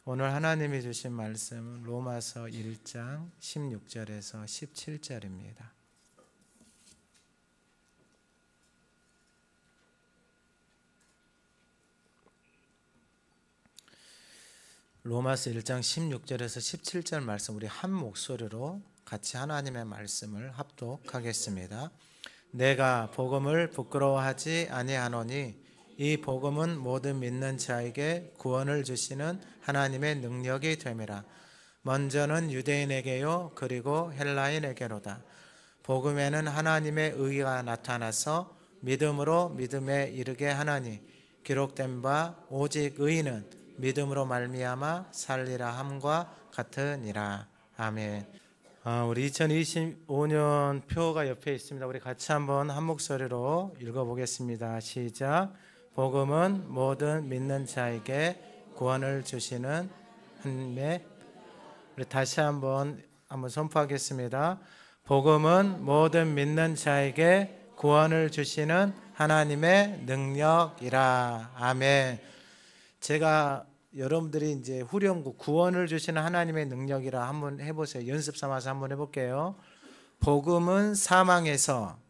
오늘 하나님이 주신 말씀은 로마서 1장 16절에서 17절입니다. 로마서 1장 16절에서 17절 말씀 우리 한 목소리로 같이 하나님의 말씀을 합독하겠습니다. 내가 복음을 부끄러워하지 아니하노니 이 복음은 모든 믿는 자에게 구원을 주시는 하나님의 능력이 됨이라. 먼저는 유대인에게요 그리고 헬라인에게로다. 복음에는 하나님의 의가 나타나서 믿음으로 믿음에 이르게 하나니 기록된 바 오직 의인은 믿음으로 말미암아 살리라 함과 같으니라. 아멘. 우리 2025년 표가 옆에 있습니다. 우리 같이 한번 한 목소리로 읽어보겠습니다. 시작. 복음은 모든 믿는 자에게 구원을 주시는 하나님의. 우리 다시 한번 선포하겠습니다. 복음은 모든 믿는 자에게 구원을 주시는 하나님의 능력이라. 아멘. 제가 여러분들이 이제 후렴구 구원을 주시는 하나님의 능력이라 한번 해보세요. 연습 삼아서 한번 해볼게요. 복음은 사망에서,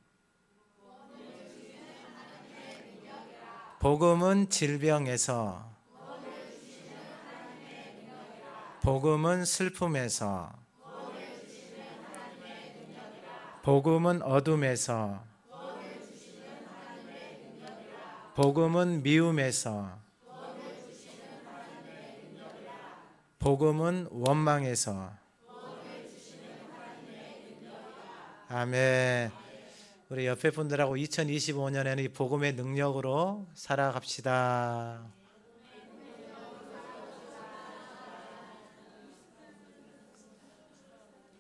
복음은 질병에서, 복음은 슬픔에서, 복음은 어둠에서, 복음은 미움에서, 복음은 원망에서. 아멘. 우리 옆에 분들하고 2025년에는 이 복음의 능력으로 살아갑시다.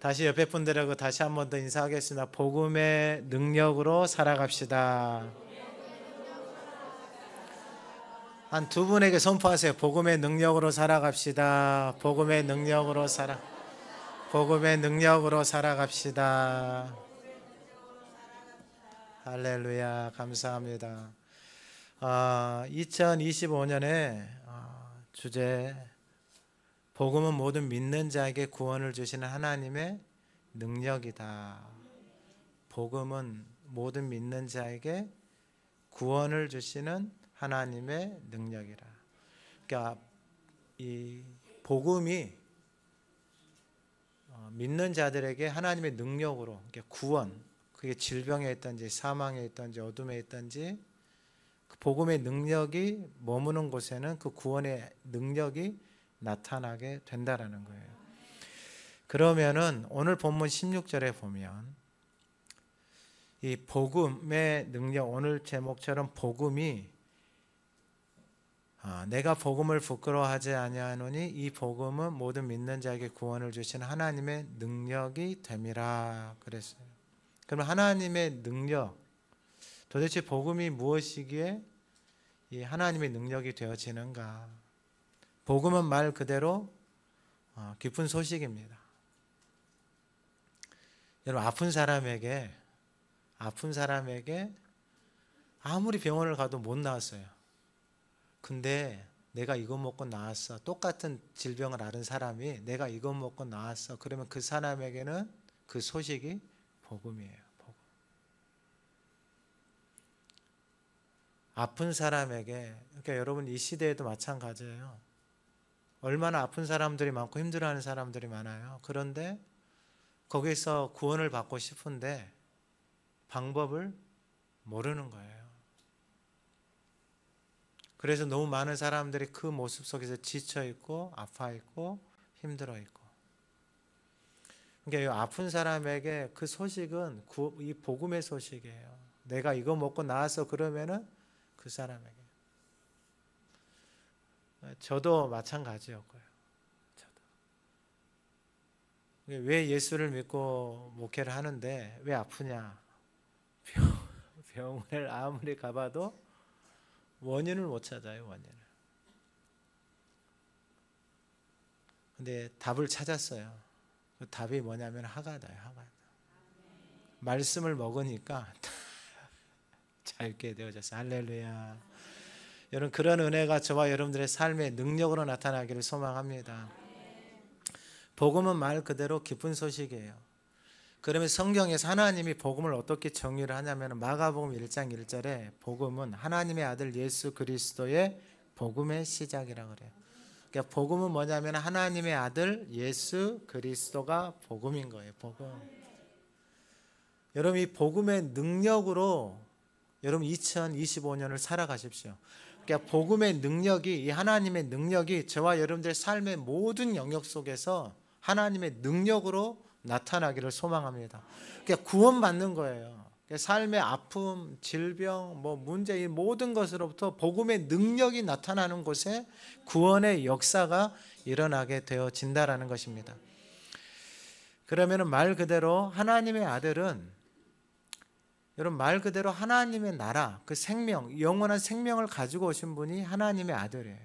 다시 옆에 분들하고 다시 한 번 더 인사하겠습니다. 복음의 능력으로 살아갑시다. 한 두 분에게 선포하세요. 복음의 능력으로 살아갑시다. 복음의 능력으로 복음의 능력으로 살아갑시다. 할렐루야. 감사합니다. 2025년에 주제 복음은 모든 믿는 자에게 구원을 주시는 하나님의 능력이다. 복음은 모든 믿는 자에게 구원을 주시는 하나님의 능력이라. 그러니까 이 복음이 믿는 자들에게 하나님의 능력으로, 그러니까 구원, 그게 질병에 있든지 사망에 있든지 어둠에 있든지 그 복음의 능력이 머무는 곳에는 그 구원의 능력이 나타나게 된다라는 거예요. 그러면은 오늘 본문 16절에 보면 이 복음의 능력, 오늘 제목처럼 복음이 내가 복음을 부끄러워하지 아니하노니 이 복음은 모든 믿는 자에게 구원을 주시는 하나님의 능력이 됨이라 그랬어요. 그럼 하나님의 능력, 도대체 복음이 무엇이기에 이 하나님의 능력이 되어지는가? 복음은 말 그대로 기쁜 소식입니다. 여러분, 아픈 사람에게 아무리 병원을 가도 못 나았어요. 근데 내가 이거 먹고 나았어. 똑같은 질병을 앓은 사람이 내가 이거 먹고 나았어. 그러면 그 사람에게는 그 소식이 복음이에요. 복음. 아픈 사람에게, 그러니까 여러분 이 시대에도 마찬가지예요. 얼마나 아픈 사람들이 많고 힘들어하는 사람들이 많아요. 그런데 거기서 구원을 받고 싶은데 방법을 모르는 거예요. 그래서 너무 많은 사람들이 그 모습 속에서 지쳐 있고 아파 있고 힘들어 있고. 그러니까 이 아픈 사람에게 그 소식은 이 복음의 소식이에요. 내가 이거 먹고 나와서 그러면은 그 사람에게. 저도 마찬가지였고요. 왜 예수를 믿고 목회를 하는데 왜 아프냐? 병원을 아무리 가봐도 원인을 못 찾아요. 원인을. 근데 답을 찾았어요. 그 답이 뭐냐면 하가다예요. 하가다. 말씀을 먹으니까 잘 있게 되어졌어요. 할렐루야. 여러분 그런 은혜가 저와 여러분들의 삶의 능력으로 나타나기를 소망합니다. 복음은 말 그대로 기쁜 소식이에요. 그러면 성경에서 하나님이 복음을 어떻게 정의를 하냐면 마가복음 1장 1절에 복음은 하나님의 아들 예수 그리스도의 복음의 시작이라고 그래요. 그러니까 복음은 뭐냐면 하나님의 아들 예수 그리스도가 복음인 거예요. 복음. 여러분 이 복음의 능력으로 여러분 2025년을 살아가십시오. 그러니까 복음의 능력이, 이 하나님의 능력이 저와 여러분들의 삶의 모든 영역 속에서 하나님의 능력으로 나타나기를 소망합니다. 그러니까 구원받는 거예요. 그러니까 삶의 아픔, 질병, 문제, 이 모든 것으로부터 복음의 능력이 나타나는 곳에 구원의 역사가 일어나게 되어진다라는 것입니다. 그러면 말 그대로 하나님의 아들은, 여러분 말 그대로 하나님의 나라, 그 생명, 영원한 생명을 가지고 오신 분이 하나님의 아들이에요.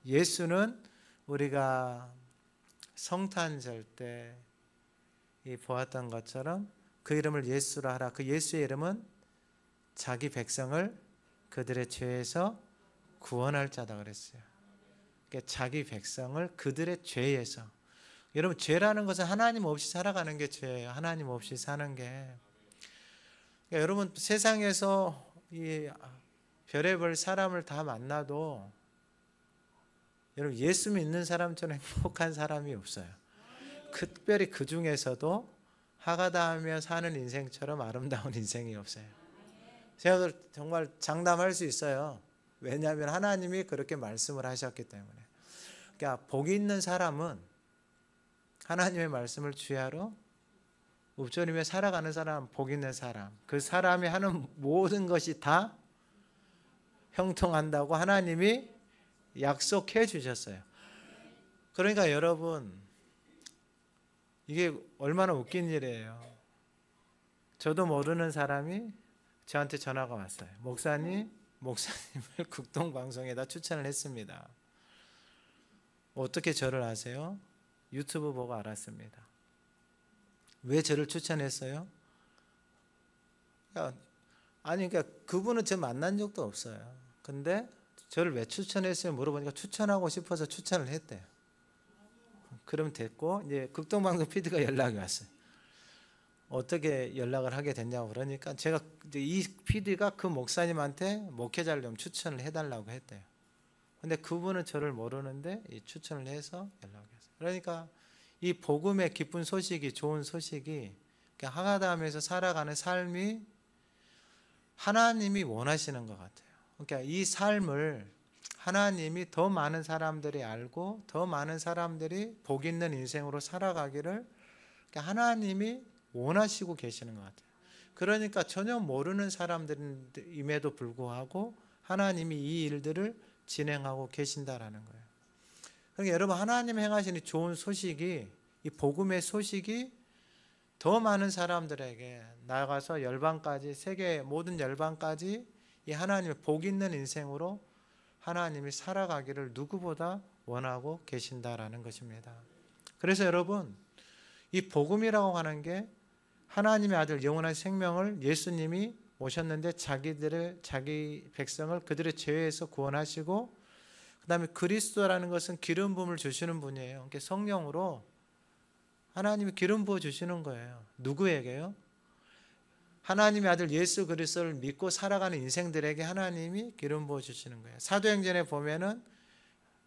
예수는 우리가 성탄절 때 보았던 것처럼 그 이름을 예수라 하라. 그 예수의 이름은 자기 백성을 그들의 죄에서 구원할 자다 그랬어요. 그러니까 자기 백성을 그들의 죄에서. 여러분 죄라는 것은 하나님 없이 살아가는 게 죄예요. 하나님 없이 사는 게. 그러니까 여러분 세상에서 이 별의별 사람을 다 만나도 여러분 예수 믿는 사람처럼 행복한 사람이 없어요. 특별히 그 중에서도 하가다하며 사는 인생처럼 아름다운 인생이 없어요. 제가 정말 장담할 수 있어요. 왜냐하면 하나님이 그렇게 말씀을 하셨기 때문에. 그러니까 복이 있는 사람은 하나님의 말씀을 주야로 읊조리며 살아가는 사람, 복 있는 사람, 그 사람이 하는 모든 것이 다 형통한다고 하나님이 약속해 주셨어요. 그러니까 여러분 이게 얼마나 웃긴 일이에요. 저도 모르는 사람이 저한테 전화가 왔어요. 목사님을 국동방송에다 추천을 했습니다. 어떻게 저를 아세요? 유튜브 보고 알았습니다. 왜 저를 추천했어요? 그러니까 그분은 저 만난 적도 없어요. 근데 저를 왜 추천했어요? 물어보니까 추천하고 싶어서 추천을 했대요. 그러면 됐고, 이제 극동방송 PD가 연락이 왔어요. 어떻게 연락을 하게 됐냐고 그러니까 제가 이 PD가 그 목사님한테 목회자를 좀 추천을 해달라고 했대요. 근데 그분은 저를 모르는데 추천을 해서 연락이 왔어요. 그러니까 이 복음의 기쁜 소식이, 좋은 소식이 하가다하면서 살아가는 삶이 하나님이 원하시는 것 같아요. 그러니까 이 삶을 하나님이 더 많은 사람들이 알고 더 많은 사람들이 복 있는 인생으로 살아가기를 하나님이 원하시고 계시는 것 같아요. 그러니까 전혀 모르는 사람들임에도 불구하고 하나님이 이 일들을 진행하고 계신다라는 거예요. 그러니까 여러분 하나님 행하시는 좋은 소식이, 이 복음의 소식이 더 많은 사람들에게 나아가서 열방까지, 세계 모든 열방까지 이 하나님의 복 있는 인생으로 하나님이 살아가기를 누구보다 원하고 계신다라는 것입니다. 그래서 여러분 이 복음이라고 하는 게 하나님의 아들 영원한 생명을 예수님이 오셨는데 자기 백성을 그들의 죄에서 구원하시고, 그 다음에 그리스도라는 것은 기름 부음을 주시는 분이에요. 그러니까 성령으로 하나님이 기름 부어 주시는 거예요. 누구에게요? 하나님의 아들 예수 그리스도를 믿고 살아가는 인생들에게 하나님이 기름 부어 주시는 거예요. 사도행전에 보면은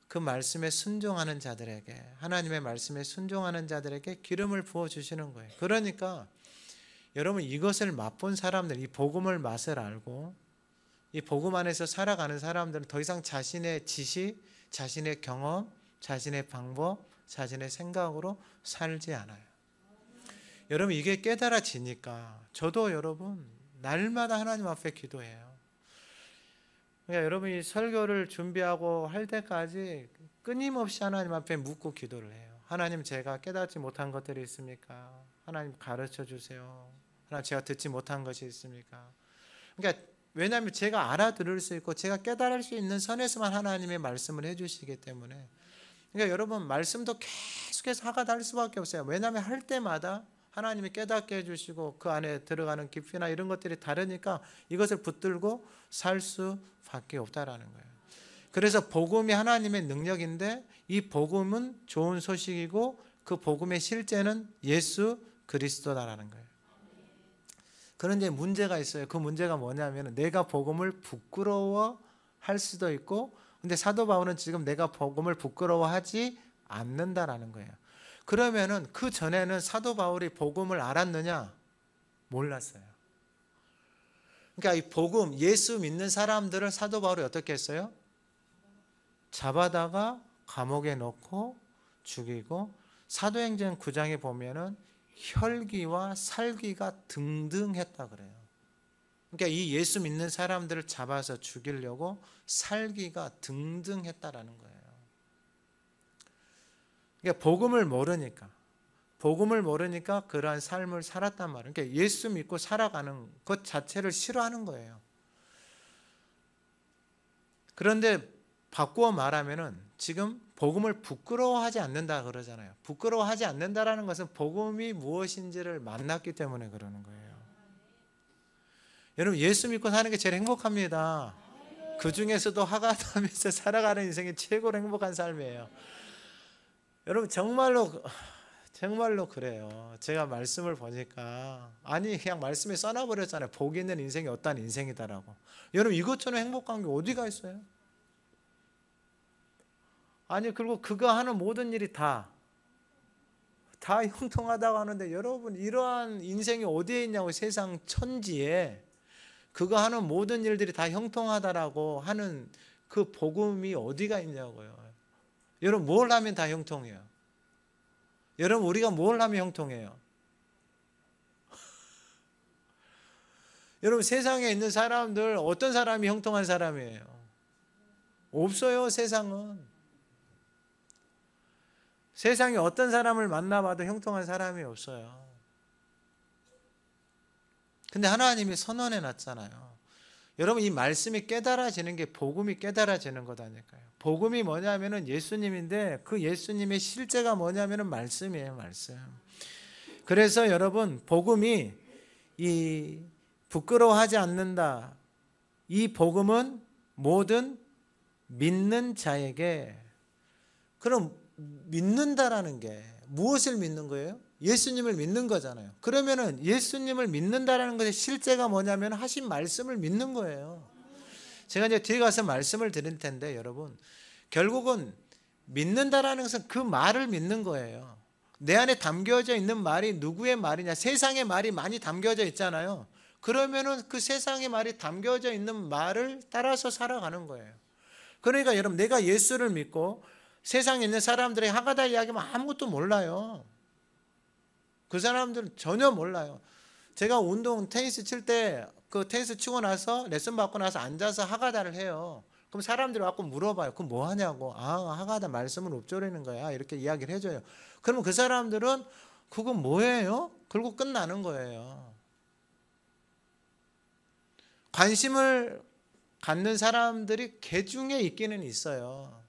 그 말씀에 순종하는 자들에게, 하나님의 말씀에 순종하는 자들에게 기름을 부어 주시는 거예요. 그러니까 여러분 이것을 맛본 사람들, 이 복음을 맛을 알고 이 복음 안에서 살아가는 사람들은 더 이상 자신의 지식, 자신의 경험, 자신의 방법, 자신의 생각으로 살지 않아요. 여러분 이게 깨달아지니까 저도 여러분 날마다 하나님 앞에 기도해요. 그러니까 여러분 이 설교를 준비하고 할 때까지 끊임없이 하나님 앞에 묻고 기도를 해요. 하나님 제가 깨닫지 못한 것들이 있습니까? 하나님 가르쳐 주세요. 하나님 제가 듣지 못한 것이 있습니까? 그러니까 왜냐하면 제가 알아들을 수 있고 제가 깨달을 수 있는 선에서만 하나님의 말씀을 해주시기 때문에, 그러니까 여러분 말씀도 계속해서 하가달 수밖에 없어요. 왜냐하면 할 때마다 하나님이 깨닫게 해주시고 그 안에 들어가는 깊이나 이런 것들이 다르니까 이것을 붙들고 살 수밖에 없다라는 거예요. 그래서 복음이 하나님의 능력인데 이 복음은 좋은 소식이고 그 복음의 실제는 예수 그리스도다라는 거예요. 그런데 문제가 있어요. 그 문제가 뭐냐면 내가 복음을 부끄러워할 수도 있고, 근데 사도 바울은 지금 내가 복음을 부끄러워하지 않는다라는 거예요. 그러면은 그 전에는 사도 바울이 복음을 알았느냐? 몰랐어요. 그러니까 이 복음, 예수 믿는 사람들을 사도 바울이 어떻게 했어요? 잡아다가 감옥에 넣고 죽이고, 사도행전 9장에 보면은 혈기와 살기가 등등했다 그래요. 그러니까 이 예수 믿는 사람들을 잡아서 죽이려고 살기가 등등했다라는 거예요. 그러니까 복음을 모르니까 그러한 삶을 살았단 말이에요. 그러니까 예수 믿고 살아가는 것 자체를 싫어하는 거예요. 그런데 바꾸어 말하면은 지금 복음을 부끄러워하지 않는다 그러잖아요. 부끄러워하지 않는다라는 것은 복음이 무엇인지를 만났기 때문에 그러는 거예요. 여러분, 예수 믿고 사는 게 제일 행복합니다. 그 중에서도 하가하면서 살아가는 인생이 최고로 행복한 삶이에요. 여러분, 정말로 그래요. 제가 말씀을 보니까 그냥 말씀에 써놔버렸잖아요. 복 있는 인생이 어떤 인생이다라고. 여러분, 이것처럼 행복한 게 어디가 있어요? 그리고 그거 하는 모든 일이 다 형통하다고 하는데, 여러분, 이러한 인생이 어디에 있냐고. 세상 천지에 그거 하는 모든 일들이 다 형통하다라고 하는 그 복음이 어디가 있냐고요. 여러분, 뭘 하면 다 형통해요? 여러분, 우리가 뭘 하면 형통해요? 여러분, 세상에 있는 사람들 어떤 사람이 형통한 사람이에요? 없어요. 세상에 어떤 사람을 만나봐도 형통한 사람이 없어요. 근데 하나님이 선언해 놨잖아요. 여러분, 이 말씀이 깨달아지는 게 복음이 깨달아지는 거다니까요. 복음이 뭐냐면은 예수님인데, 그 예수님의 실제가 뭐냐면은 말씀이에요, 말씀. 그래서 여러분, 복음이 이 부끄러워하지 않는다. 이 복음은 모든 믿는 자에게. 그럼 믿는다라는 게 무엇을 믿는 거예요? 예수님을 믿는 거잖아요. 그러면은 예수님을 믿는다라는 것의 실제가 뭐냐면 하신 말씀을 믿는 거예요. 제가 이제 뒤에 가서 말씀을 드릴 텐데, 여러분, 결국은 믿는다라는 것은 그 말을 믿는 거예요. 내 안에 담겨져 있는 말이 누구의 말이냐? 세상의 말이 많이 담겨져 있잖아요. 그러면은 그 세상의 말이 담겨져 있는 말을 따라서 살아가는 거예요. 그러니까 여러분, 내가 예수를 믿고 세상에 있는 사람들의 하가다 이야기면 아무것도 몰라요. 그 사람들은 전혀 몰라요. 제가 테니스 칠 때, 그 테니스 치고 나서 레슨 받고 나서 앉아서 하가다를 해요. 그럼 사람들이 와서 물어봐요. 그럼 뭐 하냐고. 하가다 말씀을 읊조리는 거야. 이렇게 이야기를 해줘요. 그러면 그 사람들은 그건 뭐예요? 그리고 끝나는 거예요. 관심을 갖는 사람들이 개중에 있기는 있어요.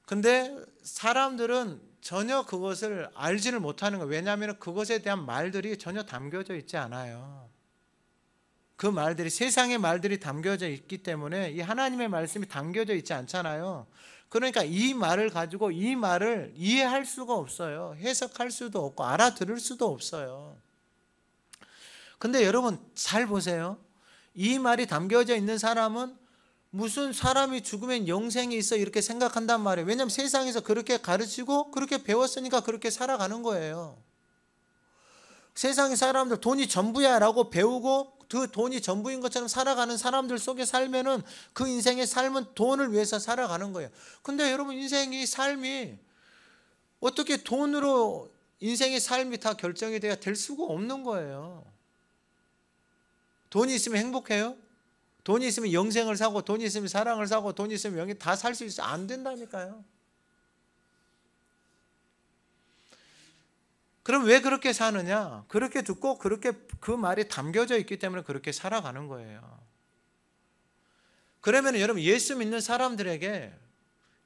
근데 사람들은 전혀 그것을 알지를 못하는 거예요. 왜냐하면 그것에 대한 말들이 전혀 담겨져 있지 않아요. 그 말들이, 세상의 말들이 담겨져 있기 때문에 이 하나님의 말씀이 담겨져 있지 않잖아요. 그러니까 이 말을 가지고 이 말을 이해할 수가 없어요. 해석할 수도 없고 알아들을 수도 없어요. 근데 여러분, 잘 보세요. 이 말이 담겨져 있는 사람은 무슨 사람이 죽으면 영생이 있어 이렇게 생각한단 말이에요. 왜냐하면 세상에서 그렇게 가르치고 그렇게 배웠으니까 그렇게 살아가는 거예요. 세상의 사람들 돈이 전부야 라고 배우고 그 돈이 전부인 것처럼 살아가는 사람들 속에 살면은 그 인생의 삶은 돈을 위해서 살아가는 거예요. 근데 여러분, 인생의 삶이 어떻게 돈으로 인생의 삶이 다 결정이 돼야 될 수가 없는 거예요. 돈이 있으면 행복해요? 돈이 있으면 영생을 사고, 돈이 있으면 사랑을 사고, 돈이 있으면 영이 다 살 수 있어요? 안 된다니까요. 그럼 왜 그렇게 사느냐? 그렇게 듣고 그렇게 그 말이 담겨져 있기 때문에 그렇게 살아가는 거예요. 그러면 여러분, 예수 믿는 사람들에게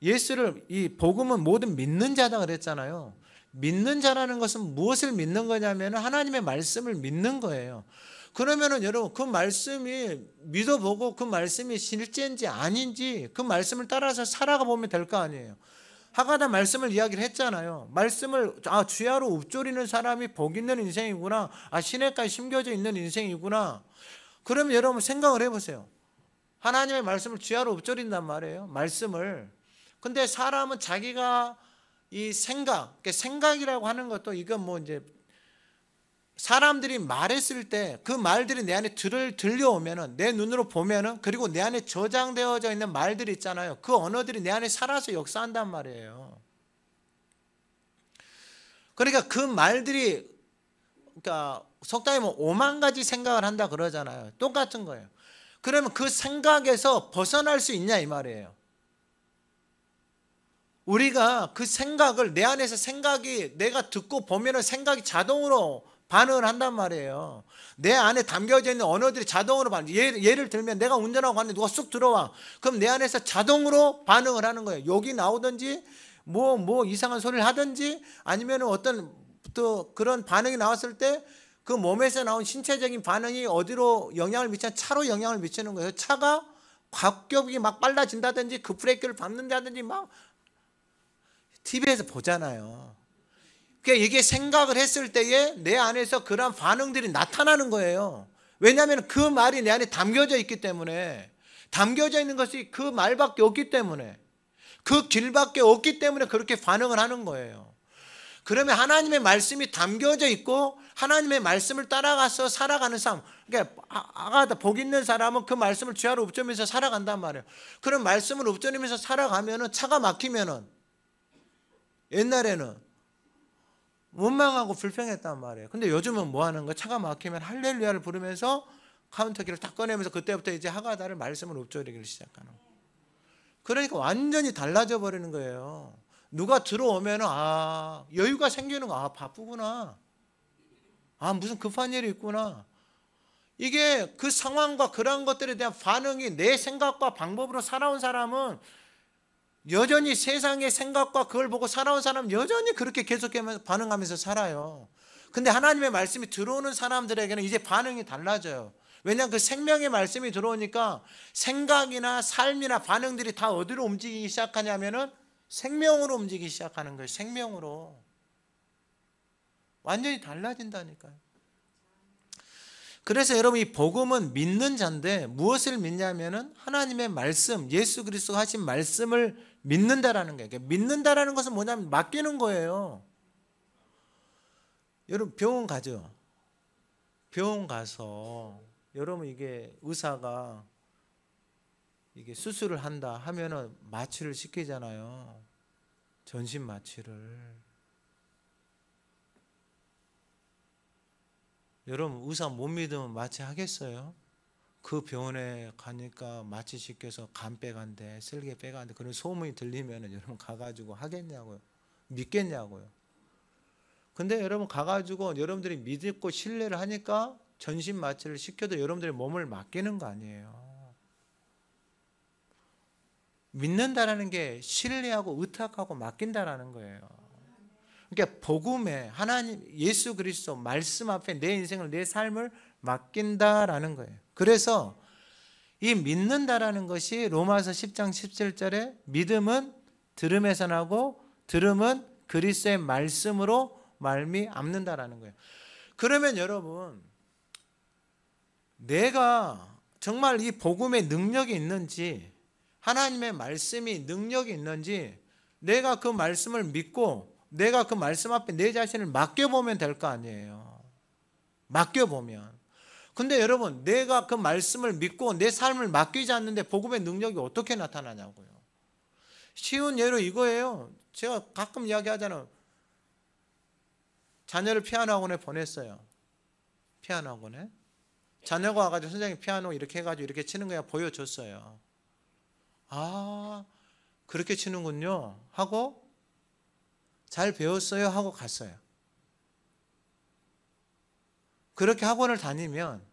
예수를, 이 복음은 모든 믿는 자다 그랬잖아요. 믿는 자라는 것은 무엇을 믿는 거냐면 하나님의 말씀을 믿는 거예요. 그러면은 여러분 그 말씀이 믿어보고 그 말씀이 실제인지 아닌지 그 말씀을 따라서 살아가 보면 될 거 아니에요. 하가다 말씀을 이야기를 했잖아요. 말씀을 주야로 읊조리는 사람이 복 있는 인생이구나. 시냇가에 심겨져 있는 인생이구나. 그러면 여러분 생각을 해보세요. 하나님의 말씀을 주야로 읊조린단 말이에요. 말씀을. 근데 사람은 자기가 이 생각이라고 하는 것도 이건 뭐 이제 사람들이 말했을 때 그 말들이 내 안에 들려오면은 내 눈으로 보면은 그리고 내 안에 저장되어져 있는 말들이 있잖아요. 그 언어들이 내 안에 살아서 역사한단 말이에요. 그러니까 그 말들이 그러니까 속담에 뭐 5만 가지 생각을 한다 그러잖아요. 똑같은 거예요. 그러면 그 생각에서 벗어날 수 있냐 이 말이에요. 우리가 그 생각을 내 안에서 생각이 내가 듣고 보면은 생각이 자동으로 반응을 한단 말이에요. 내 안에 담겨져 있는 언어들이 자동으로 예를 들면 내가 운전하고 갔는데 누가 쑥 들어와. 그럼 내 안에서 자동으로 반응을 하는 거예요. 욕이 나오든지 뭐 이상한 소리를 하든지 아니면 어떤 또 그런 반응이 나왔을 때 그 몸에서 나온 신체적인 반응이 어디로 영향을 미치냐 차로 영향을 미치는 거예요. 차가 곽격이 막 빨라진다든지 급브레이크를 밟는다든지 막 TV에서 보잖아요. 그러니까 이게 생각을 했을 때에 내 안에서 그런 반응들이 나타나는 거예요. 왜냐하면 그 말이 내 안에 담겨져 있기 때문에 담겨져 있는 것이 그 말밖에 없기 때문에 그 길밖에 없기 때문에 그렇게 반응을 하는 거예요. 그러면 하나님의 말씀이 담겨져 있고 하나님의 말씀을 따라가서 살아가는 삶 그러니까 복 있는 사람은 그 말씀을 주야로 읊조리면서 살아간단 말이에요. 그런 말씀을 읊조리면서 살아가면은 차가 막히면은 옛날에는 원망하고 불평했단 말이에요. 근데 요즘은 뭐 하는 거야? 차가 막히면 할렐루야를 부르면서 카운터키를 딱 꺼내면서 그때부터 이제 하가다를 말씀을 읊조리기를 시작하는 거예요. 그러니까 완전히 달라져 버리는 거예요. 누가 들어오면 여유가 생기는 거. 바쁘구나. 무슨 급한 일이 있구나. 이게 그 상황과 그런 것들에 대한 반응이 내 생각과 방법으로 살아온 사람은 여전히 세상의 생각과 그걸 보고 살아온 사람은 여전히 그렇게 계속하면서 반응하면서 살아요. 근데 하나님의 말씀이 들어오는 사람들에게는 이제 반응이 달라져요. 왜냐하면 그 생명의 말씀이 들어오니까 생각이나 삶이나 반응들이 다 어디로 움직이기 시작하냐면은 생명으로 움직이기 시작하는 거예요. 생명으로. 완전히 달라진다니까요. 그래서 여러분 이 복음은 믿는 자인데 무엇을 믿냐면은 하나님의 말씀, 예수 그리스도가 하신 말씀을 믿는다라는 거예요. 믿는다라는 것은 뭐냐면 맡기는 거예요. 여러분 병원 가죠. 병원 가서 여러분 이게 의사가 이게 수술을 한다 하면은 마취를 시키잖아요. 전신 마취를. 여러분 의사 못 믿으면 마취 하겠어요? 그 병원에 가니까 마취 시켜서 간 빼간대, 쓸개 빼간대 그런 소문이 들리면 여러분 가가지고 하겠냐고요? 믿겠냐고요? 근데 여러분 가가지고 여러분들이 믿고 신뢰를 하니까 전신 마취를 시켜도 여러분들의 몸을 맡기는 거 아니에요. 믿는다라는 게 신뢰하고 의탁하고 맡긴다라는 거예요. 그러니까 복음에 하나님 예수 그리스도 말씀 앞에 내 인생을 내 삶을 맡긴다라는 거예요. 그래서 이 믿는다라는 것이 로마서 10장 17절에 믿음은 들음에서 나고 들음은 그리스도의 말씀으로 말미암는다라는 거예요. 그러면 여러분 내가 정말 이 복음의 능력이 있는지 하나님의 말씀이 능력이 있는지 내가 그 말씀을 믿고 내가 그 말씀 앞에 내 자신을 맡겨보면 될 거 아니에요. 맡겨보면. 근데 여러분 내가 그 말씀을 믿고 내 삶을 맡기지 않는데 복음의 능력이 어떻게 나타나냐고요. 쉬운 예로 이거예요. 제가 가끔 이야기하잖아요. 자녀를 피아노 학원에 보냈어요. 피아노 학원에. 자녀가 와가지고 선생님 피아노 이렇게 해가지고 이렇게 치는 거야 보여줬어요. 그렇게 치는군요 하고 잘 배웠어요 하고 갔어요. 그렇게 학원을 다니면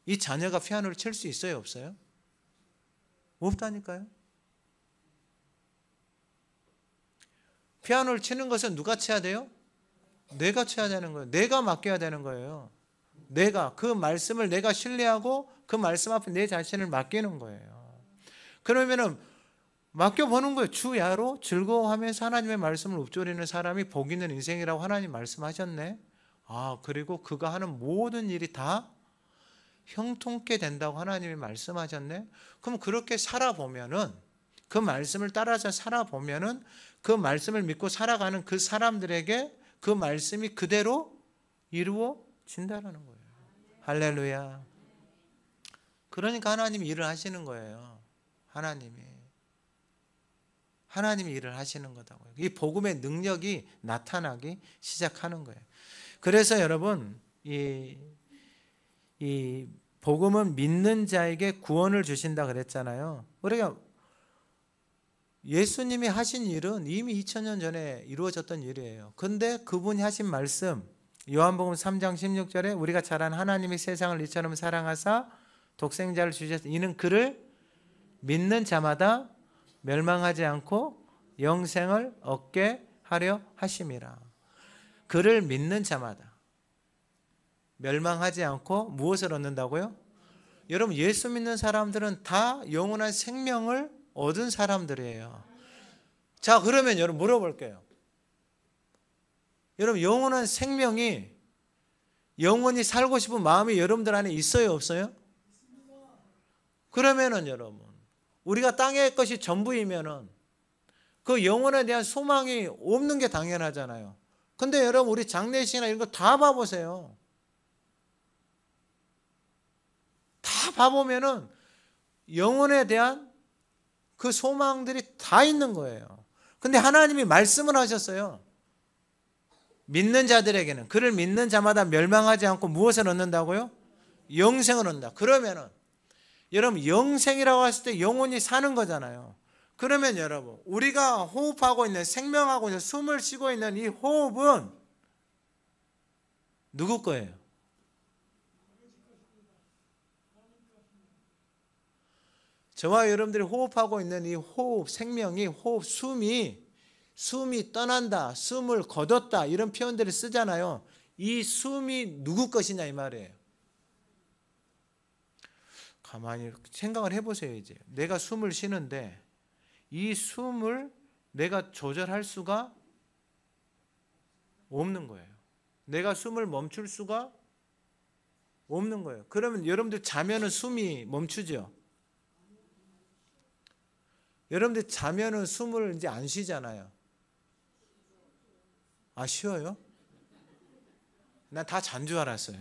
이 자녀가 피아노를 칠 수 있어요 없어요? 없다니까요. 피아노를 치는 것은 누가 쳐야 돼요? 내가 쳐야 되는 거예요. 내가 맡겨야 되는 거예요. 내가 그 말씀을 내가 신뢰하고 그 말씀 앞에 내 자신을 맡기는 거예요. 그러면은 맡겨보는 거예요. 주야로 즐거워하면서 하나님의 말씀을 읊조리는 사람이 복 있는 인생이라고 하나님 말씀하셨네. 그리고 그가 하는 모든 일이 다 형통케 된다고 하나님이 말씀하셨네. 그럼 그렇게 살아보면은, 그 말씀을 따라서 살아보면은 그 말씀을 믿고 살아가는 그 사람들에게 그 말씀이 그대로 이루어진다라는 거예요. 할렐루야. 그러니까 하나님이 일을 하시는 거예요. 하나님이 일을 하시는 거다고요. 이 복음의 능력이 나타나기 시작하는 거예요. 그래서 여러분, 이 복음은 믿는 자에게 구원을 주신다 그랬잖아요. 우리가 예수님이 하신 일은 이미 2000년 전에 이루어졌던 일이에요. 근데 그분이 하신 말씀, 요한복음 3장 16절에 우리가 잘 아는 하나님이 세상을 이처럼 사랑하사 독생자를 주셨으니 이는 그를 믿는 자마다 멸망하지 않고 영생을 얻게 하려 하심이라. 그를 믿는 자마다 멸망하지 않고 무엇을 얻는다고요? 여러분, 예수 믿는 사람들은 다 영원한 생명을 얻은 사람들이에요. 자, 그러면 여러분 물어볼게요. 여러분, 영원한 생명이, 영원히 살고 싶은 마음이 여러분들 안에 있어요, 없어요? 그러면은 여러분, 우리가 땅의 것이 전부이면은 그 영혼에 대한 소망이 없는 게 당연하잖아요. 근데 여러분, 우리 장례식이나 이런 거 다 봐보세요. 다 봐보면은 영혼에 대한 그 소망들이 다 있는 거예요. 근데 하나님이 말씀을 하셨어요. 믿는 자들에게는, 그를 믿는 자마다 멸망하지 않고 무엇을 얻는다고요? 영생을 얻는다. 그러면은 여러분, 영생이라고 했을 때 영혼이 사는 거잖아요. 그러면 여러분, 우리가 호흡하고 있는, 생명하고 있는, 숨을 쉬고 있는 이 호흡은 누구 거예요? 저와 여러분들이 호흡하고 있는 이 호흡, 생명이, 호흡, 숨이 떠난다, 숨을 거뒀다, 이런 표현들을 쓰잖아요. 이 숨이 누구 것이냐 이 말이에요. 가만히 생각을 해보세요. 이제 내가 숨을 쉬는데 이 숨을 내가 조절할 수가 없는 거예요. 내가 숨을 멈출 수가 없는 거예요. 그러면 여러분들 자면은 숨이 멈추죠. 여러분들 자면은 숨을 이제 안 쉬잖아요. 쉬어요? 난 다 잔 줄 알았어요.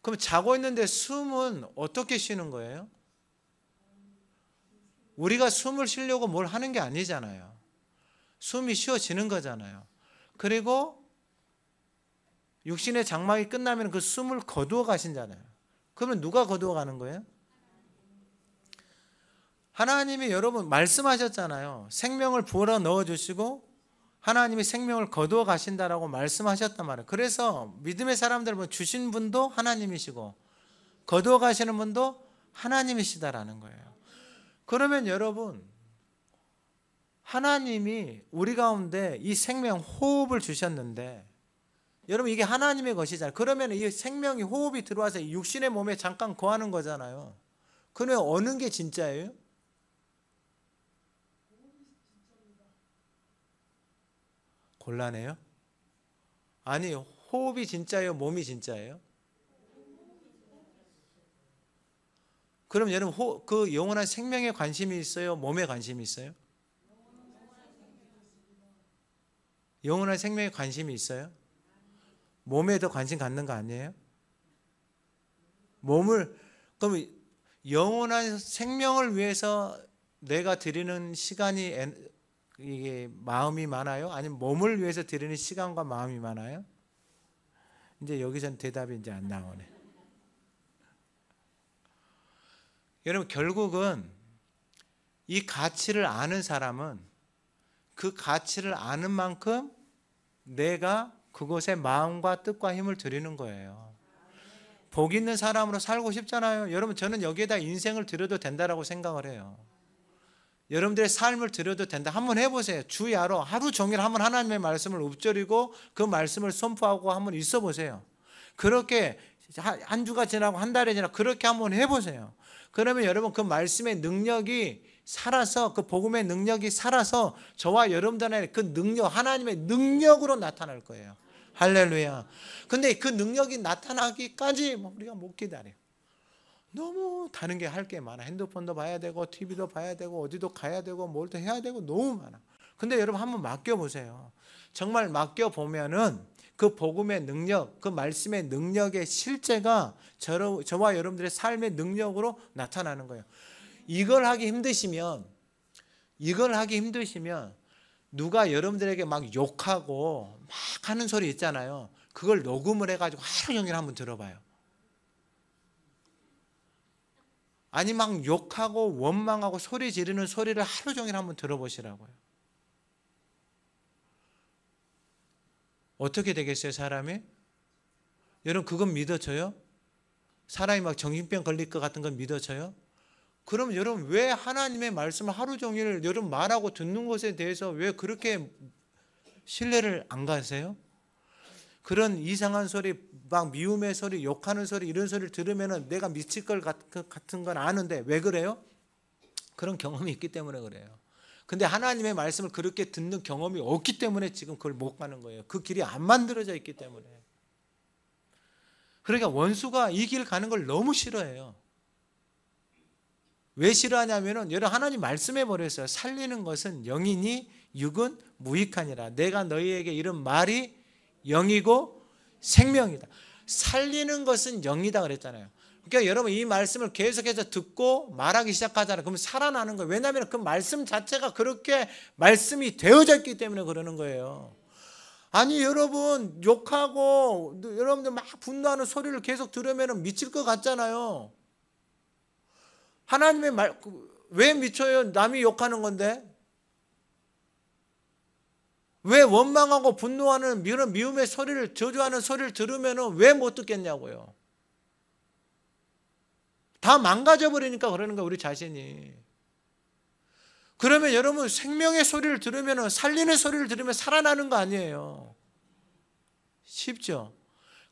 그럼 자고 있는데 숨은 어떻게 쉬는 거예요? 우리가 숨을 쉬려고 뭘 하는 게 아니잖아요. 숨이 쉬어지는 거잖아요. 그리고 육신의 장막이 끝나면 그 숨을 거두어 가신잖아요. 그러면 누가 거두어 가는 거예요? 하나님이 여러분 말씀하셨잖아요. 생명을 불어 넣어주시고 하나님이 생명을 거두어 가신다라고 말씀하셨단 말이에요. 그래서 믿음의 사람들 보면 주신 분도 하나님이시고 거두어 가시는 분도 하나님이시다라는 거예요. 그러면 여러분, 하나님이 우리 가운데 이 생명 호흡을 주셨는데, 여러분 이게 하나님의 것이잖아요. 그러면 이 생명이, 호흡이 들어와서 육신의 몸에 잠깐 거하는 거잖아요. 그러면 어느 게 진짜예요? 곤란해요? 아니, 호흡이 진짜예요? 몸이 진짜예요? 그럼 여러분 그 영원한 생명에 관심이 있어요? 몸에 관심이 있어요? 영원한 생명에 관심이 있어요? 몸에 더 관심 갖는 거 아니에요? 그럼 영원한 생명을 위해서 내가 드리는 시간이, 이게 마음이 많아요? 아니면 몸을 위해서 드리는 시간과 마음이 많아요? 이제 여기선 대답이 이제 안 나오네. 여러분, 결국은 이 가치를 아는 사람은 그 가치를 아는 만큼 내가 그곳에 마음과 뜻과 힘을 들이는 거예요. 복 있는 사람으로 살고 싶잖아요. 여러분, 저는 여기에다 인생을 드려도 된다라고 생각을 해요. 여러분들의 삶을 드려도 된다. 한번 해보세요. 주야로 하루 종일 한번 하나님의 말씀을 읊조리고 그 말씀을 선포하고 한번 있어 보세요. 그렇게 한 주가 지나고 한 달이 지나고 그렇게 한번 해보세요. 그러면 여러분 그 말씀의 능력이 살아서, 그 복음의 능력이 살아서 저와 여러분들의 그 능력, 하나님의 능력으로 나타날 거예요. 할렐루야. 근데 그 능력이 나타나기까지 우리가 못 기다려요. 너무 다른 게 할 게 많아. 핸드폰도 봐야 되고 TV도 봐야 되고 어디도 가야 되고 뭘 또 해야 되고 너무 많아. 근데 여러분 한번 맡겨보세요. 정말 맡겨보면은 그 복음의 능력, 그 말씀의 능력의 실제가 저와 여러분들의 삶의 능력으로 나타나는 거예요. 이걸 하기 힘드시면 누가 여러분들에게 막 욕하고 막 하는 소리 있잖아요. 그걸 녹음을 해가지고 하루 종일 한번 들어봐요. 아니 막 욕하고 원망하고 소리 지르는 소리를 하루 종일 한번 들어보시라고요. 어떻게 되겠어요, 사람이? 여러분 그건 믿어져요? 사람이 막 정신병 걸릴 것 같은 건 믿어져요? 그럼 여러분 왜 하나님의 말씀을 하루 종일 여러분 말하고 듣는 것에 대해서 왜 그렇게 신뢰를 안 가세요? 그런 이상한 소리, 막 미움의 소리, 욕하는 소리, 이런 소리를 들으면 내가 미칠 것 같은 건 아는데 왜 그래요? 그런 경험이 있기 때문에 그래요. 근데 하나님의 말씀을 그렇게 듣는 경험이 없기 때문에 지금 그걸 못 가는 거예요. 그 길이 안 만들어져 있기 때문에. 그러니까 원수가 이 길 가는 걸 너무 싫어해요. 왜 싫어하냐면은 여러분 하나님 말씀해 버렸어요. 살리는 것은 영이니 육은 무익하니라. 내가 너희에게 이런 말이 영이고 생명이다. 살리는 것은 영이다 그랬잖아요. 그러니까 여러분 이 말씀을 계속해서 듣고 말하기 시작하잖아요. 그러면 살아나는 거예요. 왜냐하면 그 말씀 자체가 그렇게 말씀이 되어져 있기 때문에 그러는 거예요. 아니 여러분 욕하고 여러분들 막 분노하는 소리를 계속 들으면 미칠 것 같잖아요. 하나님의 말 왜 미쳐요? 남이 욕하는 건데. 왜 원망하고 분노하는 미움의 소리를, 저주하는 소리를 들으면 왜 못 듣겠냐고요. 다 망가져 버리니까 그러는 거예요, 우리 자신이. 그러면 여러분 생명의 소리를 들으면, 살리는 소리를 들으면 살아나는 거 아니에요. 쉽죠?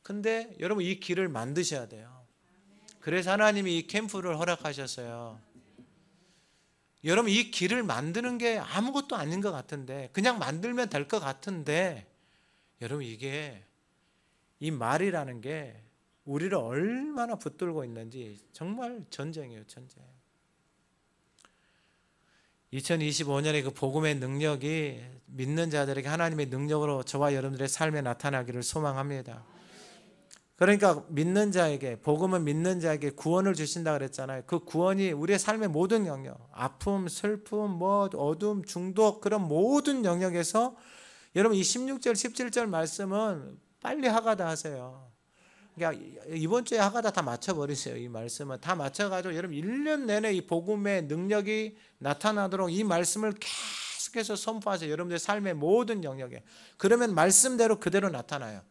근데 여러분 이 길을 만드셔야 돼요. 그래서 하나님이 이 캠프를 허락하셨어요. 여러분 이 길을 만드는 게 아무것도 아닌 것 같은데, 그냥 만들면 될 것 같은데, 여러분 이게 이 말이라는 게 우리를 얼마나 붙들고 있는지 정말 전쟁이에요, 전쟁. 2025년에 그 복음의 능력이 믿는 자들에게 하나님의 능력으로 저와 여러분들의 삶에 나타나기를 소망합니다. 그러니까 믿는 자에게, 복음은 믿는 자에게 구원을 주신다 그랬잖아요. 그 구원이 우리의 삶의 모든 영역, 아픔, 슬픔, 어둠, 중독, 그런 모든 영역에서 여러분 이 16절, 17절 말씀은 빨리 하가다 하세요. 그러니까 이번 주에 하가다 다 맞춰버리세요. 이 말씀은 다 맞춰가지고 여러분 1년 내내 이 복음의 능력이 나타나도록 이 말씀을 계속해서 선포하세요. 여러분들의 삶의 모든 영역에. 그러면 말씀대로 그대로 나타나요.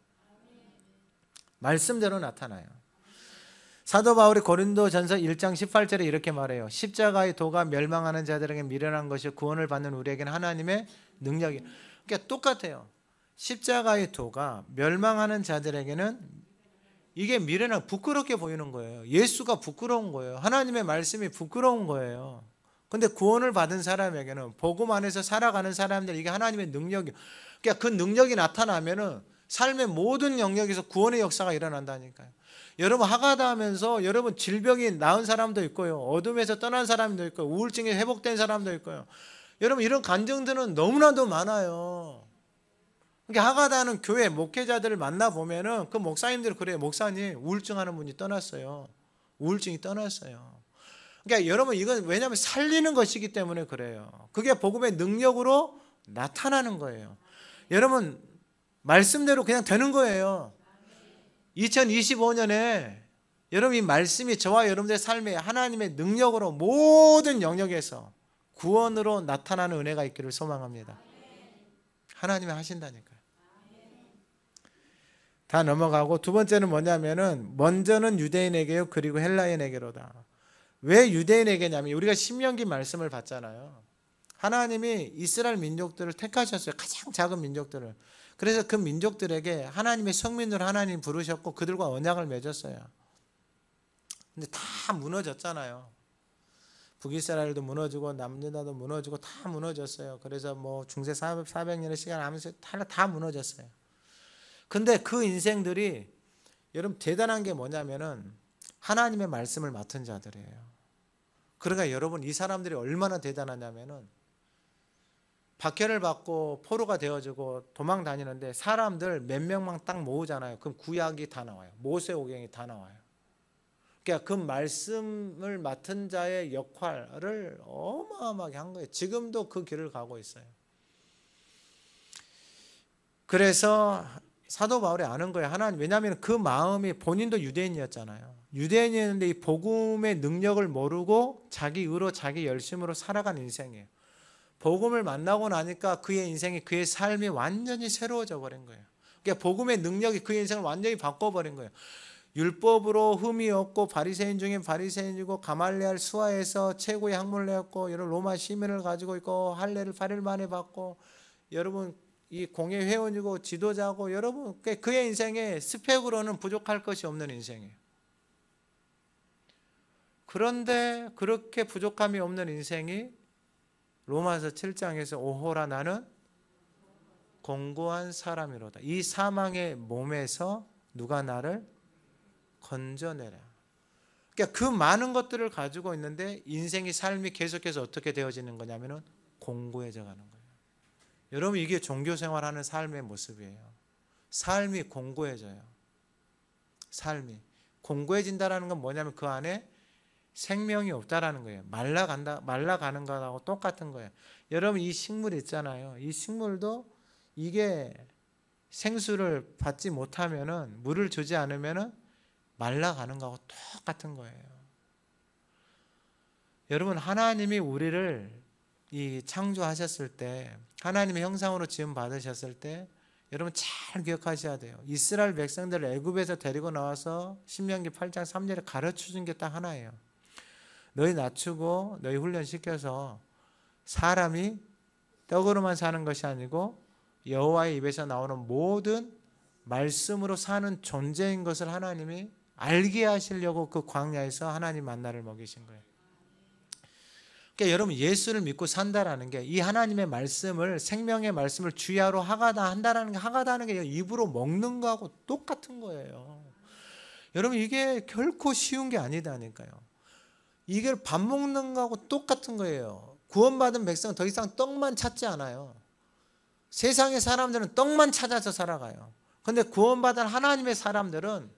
말씀대로 나타나요. 사도 바울이 고린도전서 1장 18절에 이렇게 말해요. 십자가의 도가 멸망하는 자들에게 미련한 것이 구원을 받는 우리에게는 하나님의 능력이. 그러니까 똑같아요. 십자가의 도가 멸망하는 자들에게는 이게 미련한, 부끄럽게 보이는 거예요. 예수가 부끄러운 거예요. 하나님의 말씀이 부끄러운 거예요. 근데 구원을 받은 사람에게는, 복음 안에서 살아가는 사람들, 이게 하나님의 능력이, 그러니까 그 능력이 나타나면은 삶의 모든 영역에서 구원의 역사가 일어난다니까요. 여러분 하가다 하면서 여러분 질병이 나은 사람도 있고요, 어둠에서 떠난 사람도 있고요, 우울증이 회복된 사람도 있고요. 여러분 이런 간증들은 너무나도 많아요. 그러니까 하가다는 교회 목회자들을 만나보면은 그 목사님들이 그래요. 목사님 우울증 하는 분이 떠났어요. 우울증이 떠났어요. 그러니까 여러분 이건 왜냐하면 살리는 것이기 때문에 그래요. 그게 복음의 능력으로 나타나는 거예요. 여러분 말씀대로 그냥 되는 거예요. 2025년에 여러분 이 말씀이 저와 여러분들의 삶에 하나님의 능력으로 모든 영역에서 구원으로 나타나는 은혜가 있기를 소망합니다. 하나님이 하신다니까요. 다 넘어가고 두 번째는 뭐냐면은 먼저는 유대인에게요 그리고 헬라인에게로다. 왜 유대인에게냐면 우리가 신명기 말씀을 봤잖아요. 하나님이 이스라엘 민족들을 택하셨어요. 가장 작은 민족들을. 그래서 그 민족들에게 하나님의 성민으로 하나님 부르셨고 그들과 언약을 맺었어요. 근데 다 무너졌잖아요. 북이스라엘도 무너지고 남유다도 무너지고 다 무너졌어요. 그래서 뭐 중세 400년의 시간 하면서 다 무너졌어요. 근데 그 인생들이 여러분 대단한 게 뭐냐면은 하나님의 말씀을 맡은 자들이에요. 그러니까 여러분 이 사람들이 얼마나 대단하냐면은 박해를 받고 포로가 되어지고 도망 다니는데 사람들 몇 명만 딱 모으잖아요. 그럼 구약이 다 나와요. 모세오경이 다 나와요. 그러니까 그 말씀을 맡은 자의 역할을 어마어마하게 한 거예요. 지금도 그 길을 가고 있어요. 그래서 사도 바울이 아는 거예요. 하나님, 왜냐하면 그 마음이 본인도 유대인이었잖아요. 유대인이었는데 이 복음의 능력을 모르고 자기 의로 자기 열심으로 살아간 인생이에요. 복음을 만나고 나니까 그의 인생이 그의 삶이 완전히 새로워져 버린 거예요. 그러니까 복음의 능력이 그의 인생을 완전히 바꿔버린 거예요. 율법으로 흠이 없고 바리새인 중에 바리새인이고 가말리알 수하에서 최고의 학문을 내었고 여러분 로마 시민을 가지고 있고 할례를 8일 만에 받고 여러분 이 공회 회원이고 지도자고 여러분 그의 인생에 스펙으로는 부족할 것이 없는 인생이에요. 그런데 그렇게 부족함이 없는 인생이 로마서 7장에서 오호라 나는 공고한 사람이로다. 이 사망의 몸에서 누가 나를 건져내라. 그러니까 그 많은 것들을 가지고 있는데 인생의 삶이 계속해서 어떻게 되어지는 거냐면은 공고해져 가는 거예요. 여러분 이게 종교생활하는 삶의 모습이에요. 삶이 공고해져요. 삶이 공고해진다라는 건 뭐냐면 그 안에 생명이 없다라는 거예요. 말라가는 거하고 똑같은 거예요. 여러분 이 식물 있잖아요. 이 식물도 이게 생수를 받지 못하면은 물을 주지 않으면은 말라가는 거하고 똑같은 거예요. 여러분 하나님이 우리를 이 창조하셨을 때 하나님의 형상으로 지음 받으셨을 때 여러분 잘 기억하셔야 돼요. 이스라엘 백성들을 애굽에서 데리고 나와서 신명기 8장 3절에 가르쳐 준 게 딱 하나예요. 너희 낮추고 너희 훈련시켜서 사람이 떡으로만 사는 것이 아니고 여호와의 입에서 나오는 모든 말씀으로 사는 존재인 것을 하나님이 알게 하시려고 그 광야에서 하나님 만나를 먹이신 거예요. 그러니까 여러분 예수를 믿고 산다라는 게 이 하나님의 말씀을 생명의 말씀을 주야로 하가다 한다라는 게 하가다 하는 게 입으로 먹는 거하고 똑같은 거예요. 여러분 이게 결코 쉬운 게 아니다니까요. 이게 밥 먹는 거하고 똑같은 거예요. 구원받은 백성은 더 이상 떡만 찾지 않아요. 세상의 사람들은 떡만 찾아서 살아가요. 그런데 구원받은 하나님의 사람들은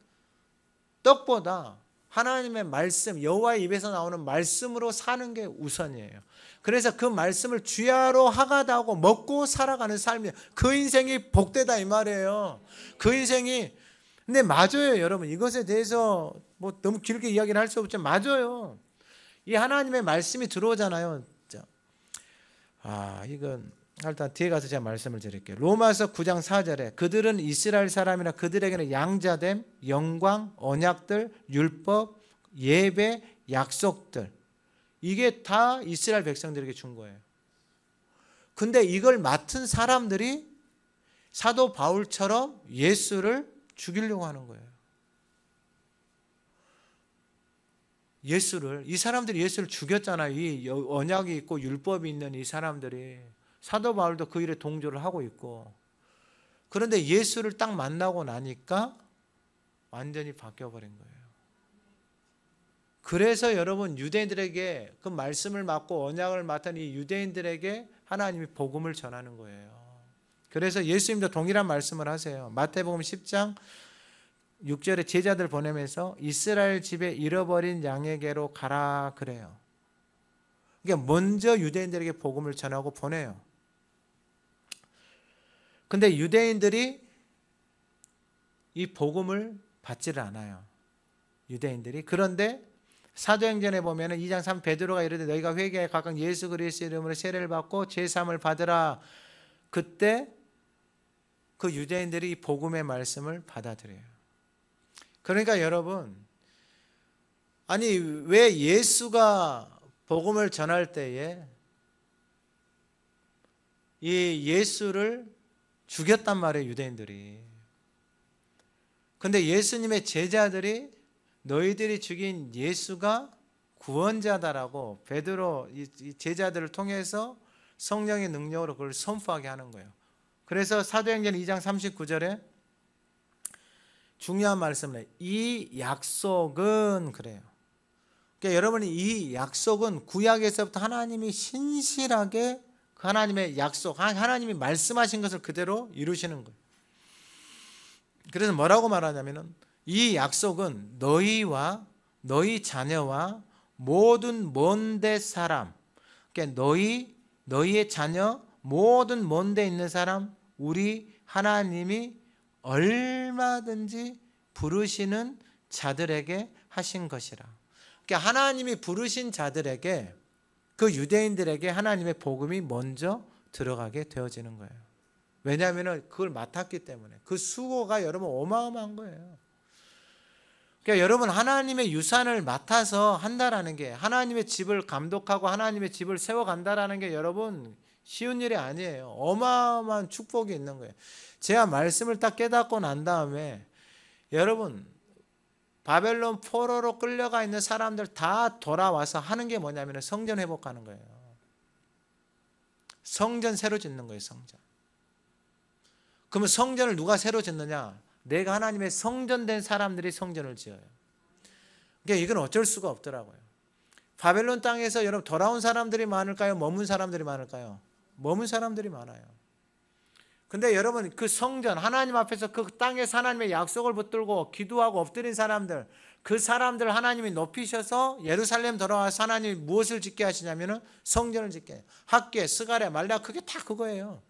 떡보다 하나님의 말씀, 여호와의 입에서 나오는 말씀으로 사는 게 우선이에요. 그래서 그 말씀을 주야로 하가다하고 먹고 살아가는 삶이에요. 그 인생이 복되다 이 말이에요. 그 인생이 근데 맞아요, 여러분. 이것에 대해서 뭐 너무 길게 이야기를 할 수 없지만 맞아요. 이 하나님의 말씀이 들어오잖아요. 이건 일단 뒤에 가서 제가 말씀을 드릴게요. 로마서 9장 4절에 그들은 이스라엘 사람이나 그들에게는 양자됨, 영광, 언약들, 율법, 예배, 약속들 이게 다 이스라엘 백성들에게 준 거예요. 근데 이걸 맡은 사람들이 사도 바울처럼 예수를 죽이려고 하는 거예요. 이 사람들이 예수를 죽였잖아요. 이 언약이 있고 율법이 있는 이 사람들이. 사도 바울도 그 일에 동조를 하고 있고. 그런데 예수를 딱 만나고 나니까 완전히 바뀌어버린 거예요. 그래서 여러분 유대인들에게 그 말씀을 맡고 언약을 맡은 이 유대인들에게 하나님이 복음을 전하는 거예요. 그래서 예수님도 동일한 말씀을 하세요. 마태복음 10장 6절에 제자들 보내면서 이스라엘 집에 잃어버린 양에게로 가라 그래요. 그러니까 먼저 유대인들에게 복음을 전하고 보내요. 근데 유대인들이 이 복음을 받지를 않아요. 유대인들이. 그런데 사도행전에 보면 2장 3 베드로가 이르되 너희가 회개하여 각각 예수 그리스도의 이름으로 세례를 받고 제사함을 받으라. 그때 그 유대인들이 이 복음의 말씀을 받아들여요. 그러니까 여러분, 아니 왜 예수가 복음을 전할 때에 이 예수를 죽였단 말이에요, 유대인들이. 근데 예수님의 제자들이 너희들이 죽인 예수가 구원자다라고 베드로 이 제자들을 통해서 성령의 능력으로 그걸 선포하게 하는 거예요. 그래서 사도행전 2장 39절에 중요한 말씀을 해요. 이 약속은 그래요. 그러니까 여러분이 이 약속은 구약에서부터 하나님이 신실하게 그 하나님의 약속, 하나님이 말씀하신 것을 그대로 이루시는 거예요. 그래서 뭐라고 말하냐면은 이 약속은 너희와 너희 자녀와 모든 먼데 사람, 그러니까 너희의 자녀, 모든 먼데 있는 사람, 우리 하나님이 얼마든지 부르시는 자들에게 하신 것이라. 그러니까 하나님이 부르신 자들에게, 그 유대인들에게 하나님의 복음이 먼저 들어가게 되어지는 거예요. 왜냐하면 그걸 맡았기 때문에. 그 수고가 여러분 어마어마한 거예요. 그러니까 여러분 하나님의 유산을 맡아서 한다라는 게, 하나님의 집을 감독하고 하나님의 집을 세워간다라는 게 여러분 쉬운 일이 아니에요. 어마어마한 축복이 있는 거예요. 제가 말씀을 딱 깨닫고 난 다음에 여러분 바벨론 포로로 끌려가 있는 사람들 다 돌아와서 하는 게 뭐냐면 성전 회복하는 거예요. 성전 새로 짓는 거예요. 성전. 그러면 성전을 누가 새로 짓느냐? 내가 하나님의 성전된 사람들이 성전을 지어요. 그러니까 이건 어쩔 수가 없더라고요. 바벨론 땅에서 여러분 돌아온 사람들이 많을까요? 머문 사람들이 많을까요? 머문 사람들이 많아요. 근데 여러분 그 성전, 하나님 앞에서 그 땅에서 하나님의 약속을 붙들고 기도하고 엎드린 사람들, 그 사람들 하나님이 높이셔서 예루살렘 돌아와서 하나님이 무엇을 짓게 하시냐면은 성전을 짓게 해요. 학계, 스가랴, 말라, 그게 다 그거예요.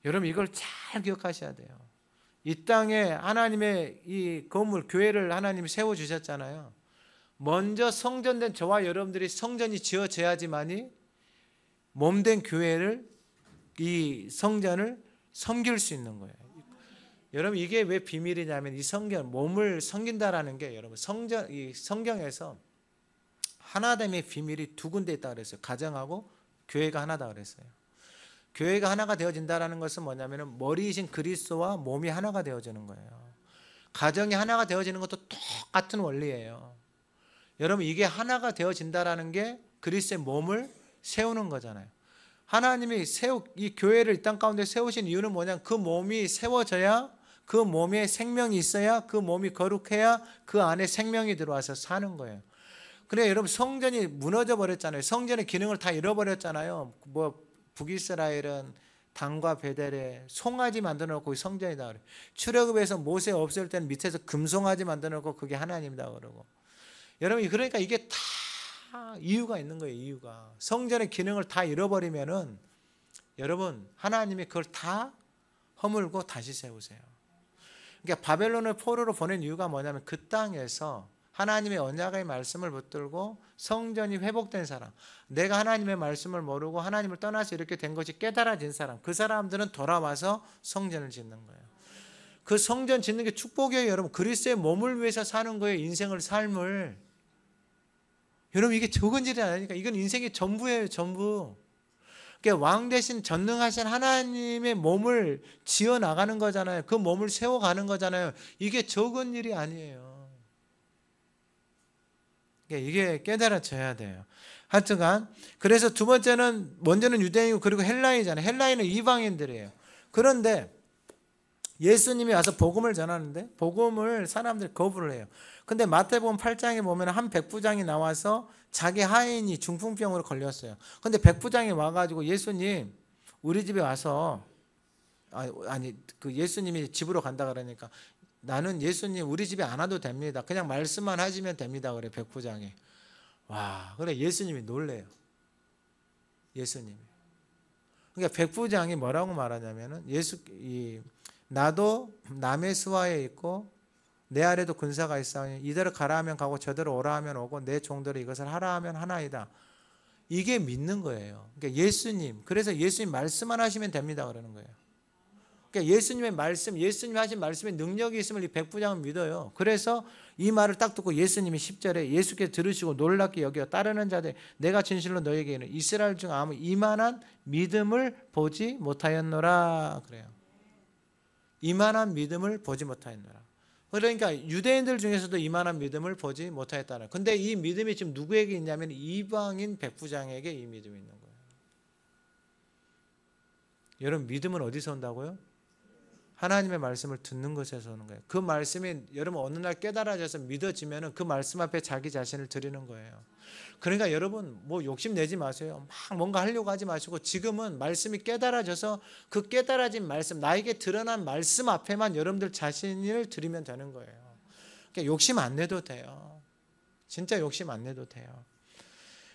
여러분 이걸 잘 기억하셔야 돼요. 이 땅에 하나님의 이 건물, 교회를 하나님이 세워주셨잖아요. 먼저 성전된 저와 여러분들이 성전이 지어져야지만이 몸된 교회를, 이 성전을 섬길 수 있는 거예요. 여러분 이게 왜 비밀이냐면 이 성전, 몸을 섬긴다라는 게 여러분 이 성경에서 하나됨의 비밀이 두 군데 있다 그랬어요. 가정하고 교회가 하나다 그랬어요. 교회가 하나가 되어진다는 것은 뭐냐면 머리이신 그리스도와 몸이 하나가 되어지는 거예요. 가정이 하나가 되어지는 것도 똑같은 원리예요. 여러분 이게 하나가 되어진다는 게 그리스도의 몸을 세우는 거잖아요. 하나님이 이 교회를 이 땅 가운데 세우신 이유는 뭐냐? 그 몸이 세워져야, 그 몸에 생명이 있어야, 그 몸이 거룩해야 그 안에 생명이 들어와서 사는 거예요. 그래 여러분 성전이 무너져 버렸잖아요. 성전의 기능을 다 잃어버렸잖아요. 북이스라엘은 단과 베델에 송아지 만들어 놓고 성전이다 그래요. 출애굽에서 모세 없을 때는 밑에서 금송아지 만들어 놓고 그게 하나님이다 그러고. 여러분 그러니까 이게 다 이유가 있는 거예요. 이유가. 성전의 기능을 다 잃어버리면은 여러분 하나님이 그걸 다 허물고 다시 세우세요. 그러니까 바벨론을 포로로 보낸 이유가 뭐냐면 그 땅에서 하나님의 언약의 말씀을 붙들고 성전이 회복된 사람, 내가 하나님의 말씀을 모르고 하나님을 떠나서 이렇게 된 것이 깨달아진 사람, 그 사람들은 돌아와서 성전을 짓는 거예요. 그 성전 짓는 게 축복이에요. 여러분 그리스도의 몸을 위해서 사는 거예요. 인생을, 삶을. 여러분 이게 적은 일이 아니니까 이건 인생의 전부예요. 전부. 그러니까 왕 대신 전능하신 하나님의 몸을 지어나가는 거잖아요. 그 몸을 세워가는 거잖아요. 이게 적은 일이 아니에요. 이게 깨달아져야 돼요. 하여튼간 그래서 두 번째는 먼저는 유대인이고 그리고 헬라인이잖아요. 헬라인은 이방인들이에요. 그런데 예수님이 와서 복음을 전하는데 복음을 사람들이 거부를 해요. 근데 마태복음 8장에 보면 한 백부장이 나와서 자기 하인이 중풍병으로 걸렸어요. 근데 백부장이 와가지고 예수님 우리 집에 와서 그 예수님이 집으로 간다 그러니까 나는 예수님 우리 집에 안 와도 됩니다. 그냥 말씀만 하시면 됩니다. 그래 백부장이. 와, 그래 예수님이 놀래요. 예수님이. 그러니까 백부장이 뭐라고 말하냐면은 나도 남의 수하에 있고 내 아래도 군사가 있사오니 이대로 가라 하면 가고 저대로 오라 하면 오고 내 종들이 이것을 하라 하면 하나이다. 이게 믿는 거예요. 그러니까 예수님, 그래서 예수님 말씀만 하시면 됩니다 그러는 거예요. 그러니까 예수님의 말씀, 예수님이 하신 말씀에 능력이 있음을 이 백부장은 믿어요. 그래서 이 말을 딱 듣고 예수님이 10절에 예수께서 들으시고 놀랍게 여겨 따르는 자들 내가 진실로 너에게는 이스라엘 중 아무 이만한 믿음을 보지 못하였노라 그래요. 이만한 믿음을 보지 못하였노라. 그러니까 유대인들 중에서도 이만한 믿음을 보지 못하였다는. 근데 이 믿음이 지금 누구에게 있냐면 이방인 백부장에게 이 믿음이 있는 거예요. 여러분 믿음은 어디서 온다고요? 하나님의 말씀을 듣는 것에서 오는 거예요. 그 말씀이 여러분 어느 날 깨달아져서 믿어지면 그 말씀 앞에 자기 자신을 드리는 거예요. 그러니까 여러분 뭐 욕심내지 마세요. 막 뭔가 하려고 하지 마시고 지금은 말씀이 깨달아져서 그 깨달아진 말씀, 나에게 드러난 말씀 앞에만 여러분들 자신을 드리면 되는 거예요. 그러니까 욕심 안 내도 돼요. 진짜 욕심 안 내도 돼요.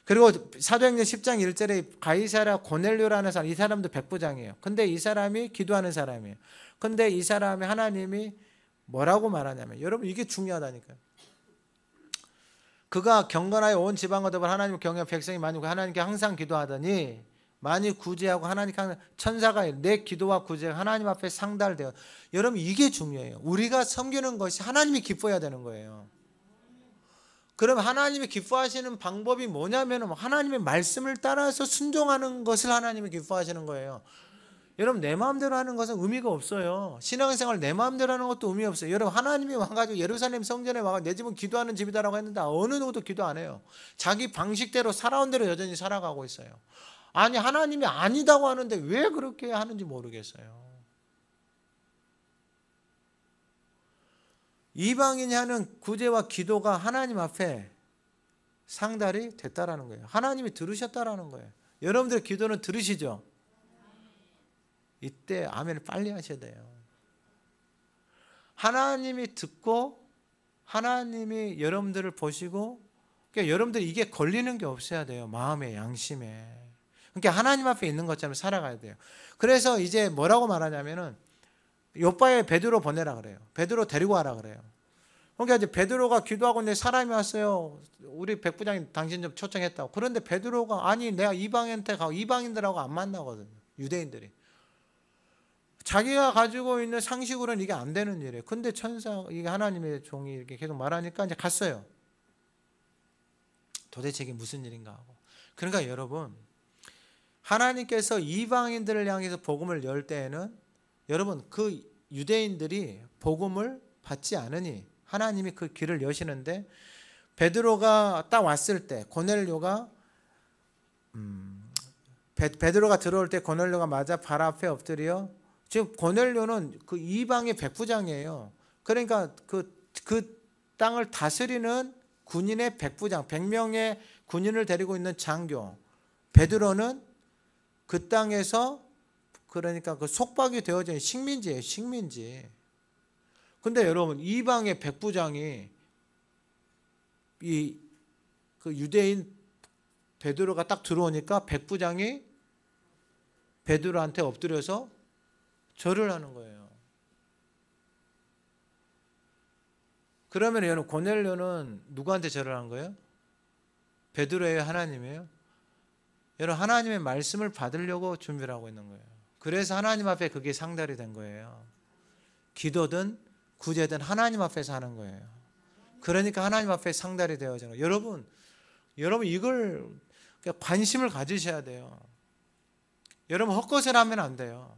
그리고 사도행전 10장 1절에 가이사랴 고넬료라는 사람, 이 사람도 백부장이에요. 근데 이 사람이 기도하는 사람이에요. 근데 이 사람이 하나님이 뭐라고 말하냐면, 여러분 이게 중요하다니까요. 그가 경건하여 온 지방과 더불어 하나님을 경외하는 백성이 많이 하나님께 항상 기도하더니 많이 구제하고 하나님께 항상 천사가 내 기도와 구제가 하나님 앞에 상달되어. 여러분 이게 중요해요. 우리가 섬기는 것이 하나님이 기뻐해야 되는 거예요. 그럼 하나님이 기뻐하시는 방법이 뭐냐면 하나님의 말씀을 따라서 순종하는 것을 하나님이 기뻐하시는 거예요. 여러분 내 마음대로 하는 것은 의미가 없어요. 신앙생활 내 마음대로 하는 것도 의미 없어요. 여러분 하나님이 와가지고 예루살렘 성전에 와가지고 내 집은 기도하는 집이다라고 했는데 어느 누구도 기도 안 해요. 자기 방식대로 살아온 대로 여전히 살아가고 있어요. 아니 하나님이 아니다고 하는데 왜 그렇게 하는지 모르겠어요. 이방인이 하는 구제와 기도가 하나님 앞에 상달이 됐다라는 거예요. 하나님이 들으셨다라는 거예요. 여러분들의 기도는 들으시죠? 이때 아멘을 빨리 하셔야 돼요. 하나님이 듣고 하나님이 여러분들을 보시고, 그러니까 여러분들이 이게 걸리는 게 없어야 돼요. 마음에, 양심에. 그러니까 하나님 앞에 있는 것처럼 살아가야 돼요. 그래서 이제 뭐라고 말하냐면은 요빠에 베드로 보내라 그래요. 베드로 데리고 와라 그래요. 그러니까 이제 베드로가 기도하고 있는데 사람이 왔어요. 우리 백부장이 당신 좀 초청했다고. 그런데 베드로가 아니 내가 이방인한테 가고 이방인들하고 안 만나거든요. 유대인들이. 자기가 가지고 있는 상식으로는 이게 안 되는 일이에요. 근데 천사, 이게 하나님의 종이 이렇게 계속 말하니까 이제 갔어요. 도대체 이게 무슨 일인가 하고. 그러니까 여러분, 하나님께서 이방인들을 향해서 복음을 열 때에는 여러분 그 유대인들이 복음을 받지 않으니 하나님이 그 길을 여시는데, 베드로가 딱 왔을 때 고넬료가 베드로가 들어올 때 고넬료가 맞아 발 앞에 엎드려. 지금 고넬료는 그 이방의 백부장이에요. 그러니까 그 땅을 다스리는 군인의 백부장, 100명의 군인을 데리고 있는 장교. 베드로는 그 땅에서 그러니까 그 속박이 되어진 식민지예요. 식민지. 근데 여러분 이방의 백부장이 그 유대인 베드로가 딱 들어오니까 백부장이 베드로한테 엎드려서 절을 하는 거예요. 그러면 여러분 고넬료는 누구한테 절을 한 거예요? 베드로예요, 하나님이에요? 여러분 하나님의 말씀을 받으려고 준비를 하고 있는 거예요. 그래서 하나님 앞에 그게 상달이 된 거예요. 기도든 구제든 하나님 앞에서 하는 거예요. 그러니까 하나님 앞에 상달이 되어지는 거예요. 여러분 이걸 관심을 가지셔야 돼요. 여러분 헛것을 하면 안 돼요.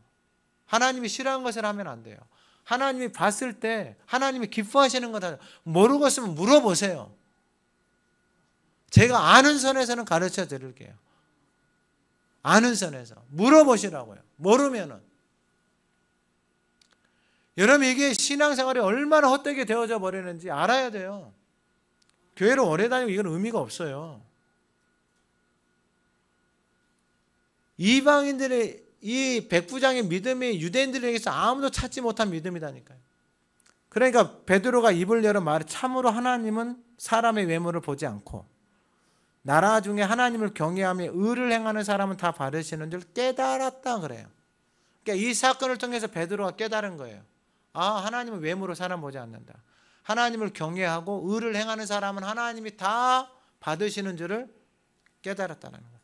하나님이 싫어하는 것을 하면 안 돼요. 하나님이 봤을 때 하나님이 기뻐하시는 것 모르겠으면 물어보세요. 제가 아는 선에서는 가르쳐 드릴게요. 아는 선에서 물어보시라고요. 모르면은. 여러분 이게 신앙생활이 얼마나 헛되게 되어져 버리는지 알아야 돼요. 교회를 오래 다니고 이건 의미가 없어요. 이방인들의 이 백부장의 믿음이 유대인들에게서 아무도 찾지 못한 믿음이다니까요. 그러니까 베드로가 입을 열어 말해 참으로 하나님은 사람의 외모를 보지 않고 나라 중에 하나님을 경외하며 의를 행하는 사람은 다 받으시는 줄 깨달았다 그래요. 그러니까 이 사건을 통해서 베드로가 깨달은 거예요. 아, 하나님은 외모로 사람 보지 않는다. 하나님을 경외하고 의를 행하는 사람은 하나님이 다 받으시는 줄을 깨달았다는 거예요.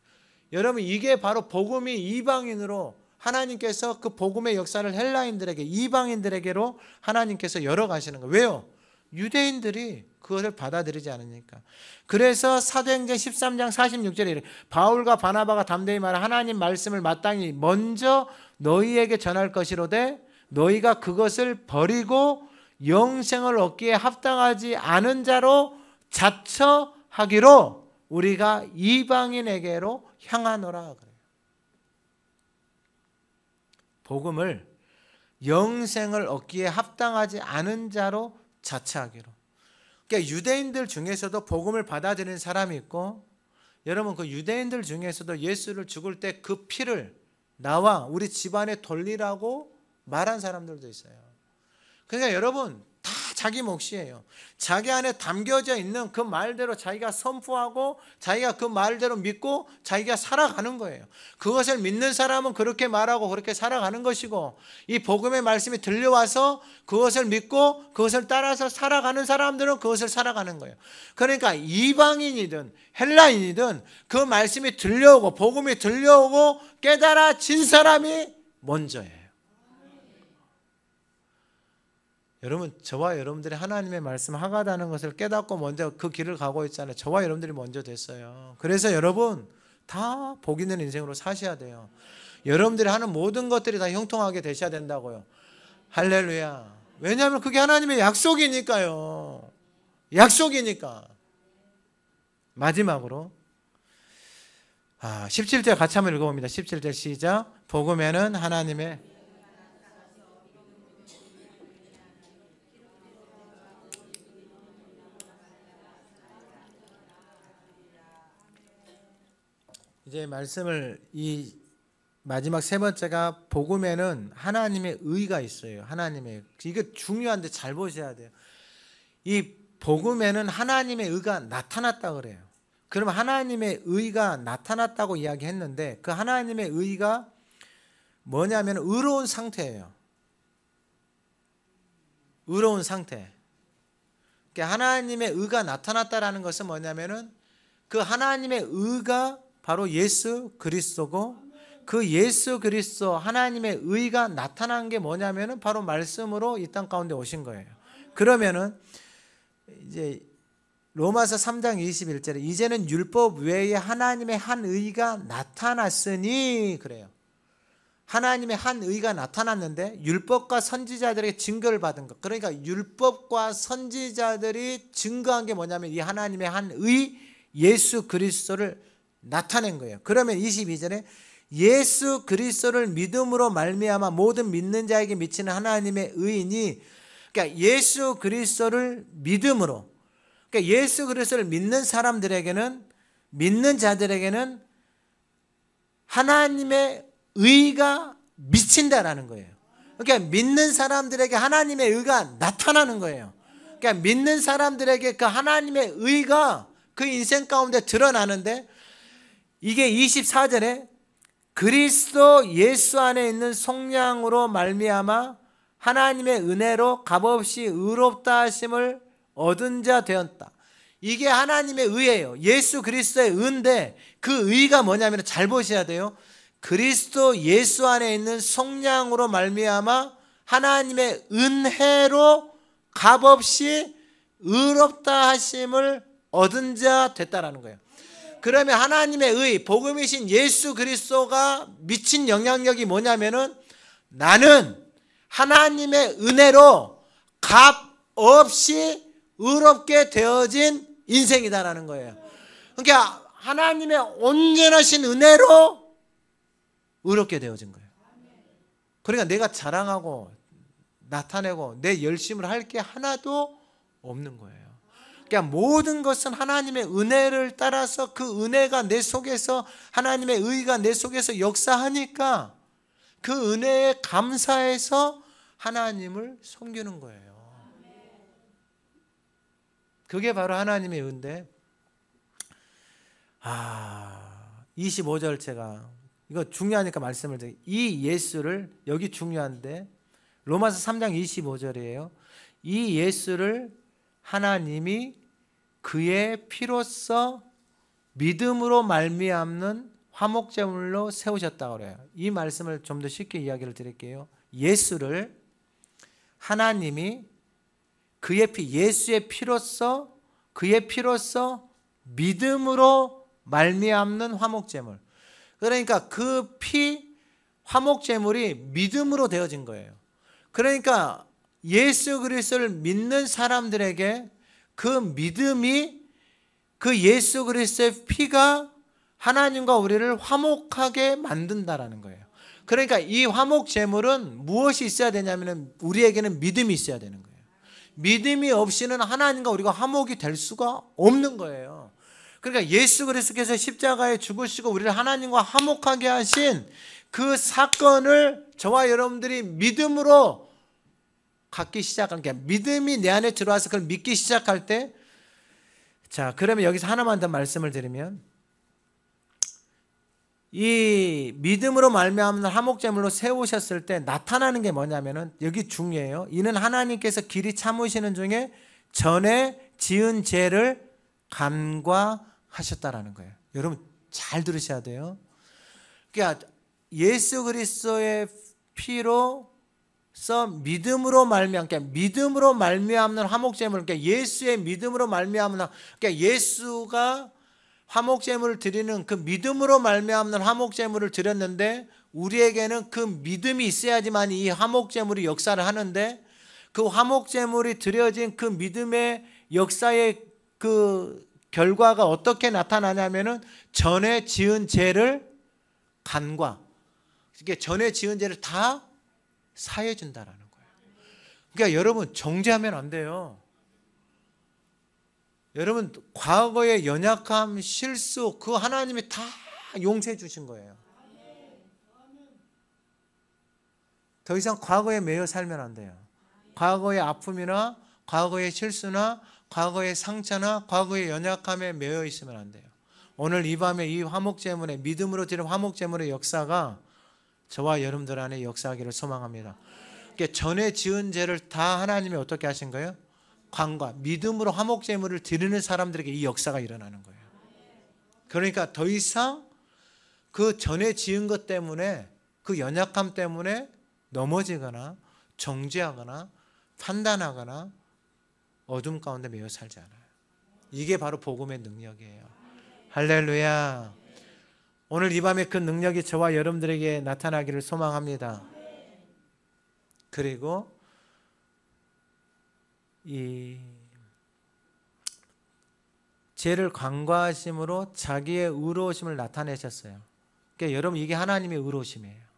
여러분 이게 바로 복음이 이방인으로 하나님께서 그 복음의 역사를 헬라인들에게, 이방인들에게로 하나님께서 열어가시는 거예요. 왜요? 유대인들이 그것을 받아들이지 않으니까. 그래서 사도행전 13장 46절에 이래, 바울과 바나바가 담대히 말하 하나님 말씀을 마땅히 먼저 너희에게 전할 것이로되 너희가 그것을 버리고 영생을 얻기에 합당하지 않은 자로 자처하기로 우리가 이방인에게로 향하노라 그래요. 복음을 영생을 얻기에 합당하지 않은 자로 자처하기로. 그러니까 유대인들 중에서도 복음을 받아들이는 사람이 있고, 여러분 그 유대인들 중에서도 예수를 죽을 때 그 피를 나와 우리 집안에 돌리라고 말한 사람들도 있어요. 그러니까 여러분 다 자기 몫이에요. 자기 안에 담겨져 있는 그 말대로 자기가 선포하고 자기가 그 말대로 믿고 자기가 살아가는 거예요. 그것을 믿는 사람은 그렇게 말하고 그렇게 살아가는 것이고, 이 복음의 말씀이 들려와서 그것을 믿고 그것을 따라서 살아가는 사람들은 그것을 살아가는 거예요. 그러니까 이방인이든 헬라인이든 그 말씀이 들려오고 복음이 들려오고 깨달아진 사람이 먼저예요. 여러분, 저와 여러분들이 하나님의 말씀 하가다는 것을 깨닫고 먼저 그 길을 가고 있잖아요. 저와 여러분들이 먼저 됐어요. 그래서 여러분 다 복 있는 인생으로 사셔야 돼요. 여러분들이 하는 모든 것들이 다 형통하게 되셔야 된다고요. 할렐루야. 왜냐하면 그게 하나님의 약속이니까요. 약속이니까. 마지막으로 17절 같이 한번 읽어봅니다. 17절 시작. 복음에는 하나님의 이제 말씀을, 이 마지막 세 번째가 복음에는 하나님의 의가 있어요. 하나님의, 이거 중요한데 잘 보셔야 돼요. 이 복음에는 하나님의 의가 나타났다 그래요. 그러면 하나님의 의가 나타났다고 이야기했는데 그 하나님의 의가 뭐냐면 의로운 상태예요. 의로운 상태. 그러니까 하나님의 의가 나타났다라는 것은 뭐냐면은 그 하나님의 의가 바로 예수 그리스도고, 그 예수 그리스도 하나님의 의가 나타난 게 뭐냐면은 바로 말씀으로 이 땅 가운데 오신 거예요. 그러면은 이제 로마서 3장 21절에 이제는 율법 외에 하나님의 한 의가 나타났으니 그래요. 하나님의 한 의가 나타났는데 율법과 선지자들에게 증거를 받은 것. 그러니까 율법과 선지자들이 증거한 게 뭐냐면 이 하나님의 한 의 예수 그리스도를 나타낸 거예요. 그러면 22절에 예수 그리스도를 믿음으로 말미암아 모든 믿는 자에게 미치는 하나님의 의이니, 그러니까 예수 그리스도를 믿음으로, 그러니까 예수 그리스도를 믿는 사람들에게는, 믿는 자들에게는 하나님의 의가 미친다라는 거예요. 그러니까 믿는 사람들에게 하나님의 의가 나타나는 거예요. 그러니까 믿는 사람들에게 그 하나님의 의가 그 인생 가운데 드러나는데, 이게 24절에 그리스도 예수 안에 있는 속량으로 말미암아 하나님의 은혜로 값없이 의롭다 하심을 얻은 자 되었다. 이게 하나님의 의예요. 예수 그리스도의 의인데 그 의가 뭐냐면 잘 보셔야 돼요. 그리스도 예수 안에 있는 속량으로 말미암아 하나님의 은혜로 값없이 의롭다 하심을 얻은 자 됐다라는 거예요. 그러면 하나님의 의, 복음이신 예수 그리스도가 미친 영향력이 뭐냐면은 나는 하나님의 은혜로 값 없이 의롭게 되어진 인생이다라는 거예요. 그러니까 하나님의 온전하신 은혜로 의롭게 되어진 거예요. 그러니까 내가 자랑하고 나타내고 내 열심을 할 게 하나도 없는 거예요. 그러니까 모든 것은 하나님의 은혜를 따라서 그 은혜가 내 속에서, 하나님의 의가 내 속에서 역사하니까 그 은혜에 감사해서 하나님을 섬기는 거예요. 그게 바로 하나님의 은혜인데, 25절 제가 이거 중요하니까 말씀을 드릴게요. 이 예수를, 여기 중요한데 로마서 3장 25절이에요. 이 예수를 하나님이 그의 피로써 믿음으로 말미암는 화목제물로 세우셨다고 그래요. 이 말씀을 좀 더 쉽게 이야기를 드릴게요. 예수를 하나님이 그의 피, 예수의 피로써, 그의 피로써 믿음으로 말미암는 화목제물. 그러니까 그 피, 화목제물이 믿음으로 되어진 거예요. 그러니까 예수 그리스도를 믿는 사람들에게 그 믿음이, 그 예수 그리스도의 피가 하나님과 우리를 화목하게 만든다라는 거예요. 그러니까 이 화목제물은 무엇이 있어야 되냐면 우리에게는 믿음이 있어야 되는 거예요. 믿음이 없이는 하나님과 우리가 화목이 될 수가 없는 거예요. 그러니까 예수 그리스도께서 십자가에 죽으시고 우리를 하나님과 화목하게 하신 그 사건을 저와 여러분들이 믿음으로 갖기 시작하는 게, 믿음이 내 안에 들어와서 그걸 믿기 시작할 때, 자, 그러면 여기서 하나만 더 말씀을 드리면, 이 믿음으로 말미암는 화목제물로 세우셨을 때 나타나는 게 뭐냐면은, 여기 중요해요. 이는 하나님께서 길이 참으시는 중에 전에 지은 죄를 간과하셨다라는 거예요. 여러분 잘 들으셔야 돼요. 그러니까 예수 그리스도의 피로서 믿음으로 말미암, 그러니까 믿음으로 말미암는 화목제물, 그러니까 예수의 믿음으로 말미암는, 그러니까 예수가 화목제물을 드리는 그 믿음으로 말미암는 화목제물을 드렸는데, 우리에게는 그 믿음이 있어야지만 이 화목제물이 역사를 하는데, 그 화목제물이 드려진 그 믿음의 역사의 그 결과가 어떻게 나타나냐면은 전에 지은 죄를 간과, 그러니까 전에 지은 죄를 다 사해 준다라는 거예요. 그러니까 여러분 정죄하면 안 돼요. 여러분 과거의 연약함, 실수, 그 하나님이 다 용서해 주신 거예요. 더 이상 과거에 매여 살면 안 돼요. 과거의 아픔이나 과거의 실수나 과거의 상처나 과거의 연약함에 매여 있으면 안 돼요. 오늘 이 밤에 이 화목제물의, 믿음으로 드린 화목제물의 역사가 저와 여러분들 안에 역사하기를 소망합니다. 그러니까 전에 지은 죄를 다 하나님이 어떻게 하신 거예요? 간과, 믿음으로 화목제물을 드리는 사람들에게 이 역사가 일어나는 거예요. 그러니까 더 이상 그 전에 지은 것 때문에, 그 연약함 때문에 넘어지거나 정죄하거나 판단하거나 어둠 가운데 매여 살지 않아요. 이게 바로 복음의 능력이에요. 할렐루야. 오늘 이 밤에 그 능력이 저와 여러분들에게 나타나기를 소망합니다. 그리고 이 죄를 간과하심으로 자기의 의로우심을 나타내셨어요. 그러니까 여러분 이게 하나님의 의로우심이에요.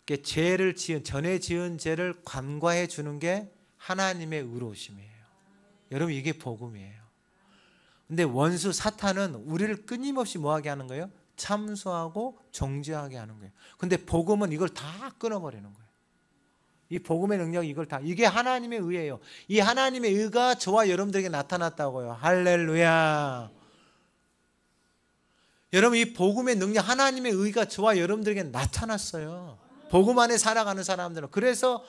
그러니까 죄를 지은, 전에 지은 죄를 간과해 주는 게 하나님의 의로우심이에요. 여러분 이게 복음이에요. 근데 원수 사탄은 우리를 끊임없이 뭐하게 하는 거예요? 참소하고 정죄하게 하는 거예요. 근데 복음은 이걸 다 끊어버리는 거예요. 이 복음의 능력이 이걸 다, 이게 하나님의 의예요. 이 하나님의 의가 저와 여러분들에게 나타났다고요. 할렐루야. 여러분 이 복음의 능력, 하나님의 의가 저와 여러분들에게 나타났어요. 복음 안에 살아가는 사람들은. 그래서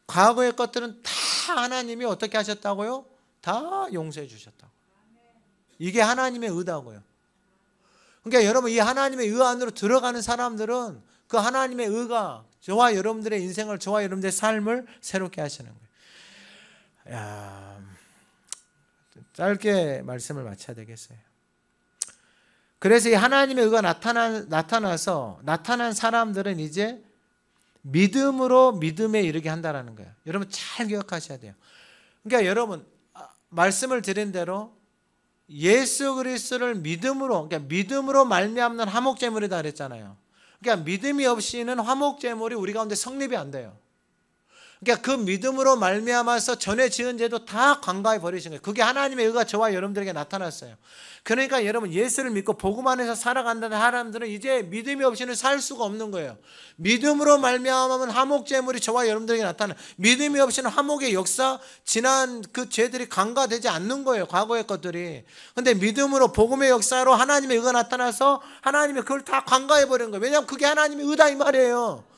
과거의 것들은 다 하나님이 어떻게 하셨다고요? 다 용서해 주셨다고. 이게 하나님의 의다고요. 그러니까 여러분 이 하나님의 의 안으로 들어가는 사람들은 그 하나님의 의가 저와 여러분들의 인생을, 저와 여러분들의 삶을 새롭게 하시는 거예요. 야, 짧게 말씀을 마쳐야 되겠어요. 그래서 이 하나님의 의가 나타나서 나타난 사람들은 이제 믿음으로 믿음에 이르게 한다라는 거예요. 여러분 잘 기억하셔야 돼요. 그러니까 여러분 말씀을 드린 대로 예수 그리스도를 믿음으로, 그러니까 믿음으로 말미암는 화목제물이다 그랬잖아요. 그러니까 믿음이 없이는 화목제물이 우리 가운데 성립이 안 돼요. 그러니까 그 믿음으로 말미암아서 전에 지은 죄도 다 간과해 버리신 거예요. 그게 하나님의 의가 저와 여러분들에게 나타났어요. 그러니까 여러분 예수를 믿고 복음 안에서 살아간다는 사람들은 이제 믿음이 없이는 살 수가 없는 거예요. 믿음으로 말미암으면 화목제물이 저와 여러분들에게 나타나요. 믿음이 없이는 화목의 역사, 지난 그 죄들이 간과되지 않는 거예요. 과거의 것들이. 근데 믿음으로 복음의 역사로 하나님의 의가 나타나서 하나님이 그걸 다 간과해 버리는 거예요. 왜냐하면 그게 하나님의 의다 이 말이에요.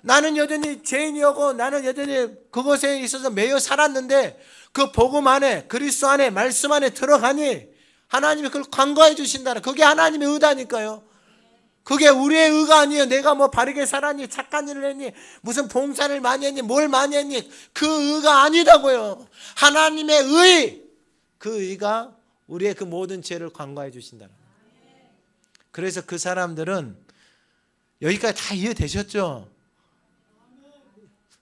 나는 여전히 죄인이었고 나는 여전히 그것에 있어서 매여 살았는데 그 복음 안에, 그리스도 안에, 말씀 안에 들어가니 하나님이 그걸 간과해 주신다는, 그게 하나님의 의다니까요. 그게 우리의 의가 아니에요. 내가 뭐 바르게 살았니, 착한 일을 했니, 무슨 봉사를 많이 했니, 뭘 많이 했니, 그 의가 아니다고요. 하나님의 의, 그 의가 우리의 그 모든 죄를 관과해 주신다. 그래서 그 사람들은 여기까지 다 이해되셨죠?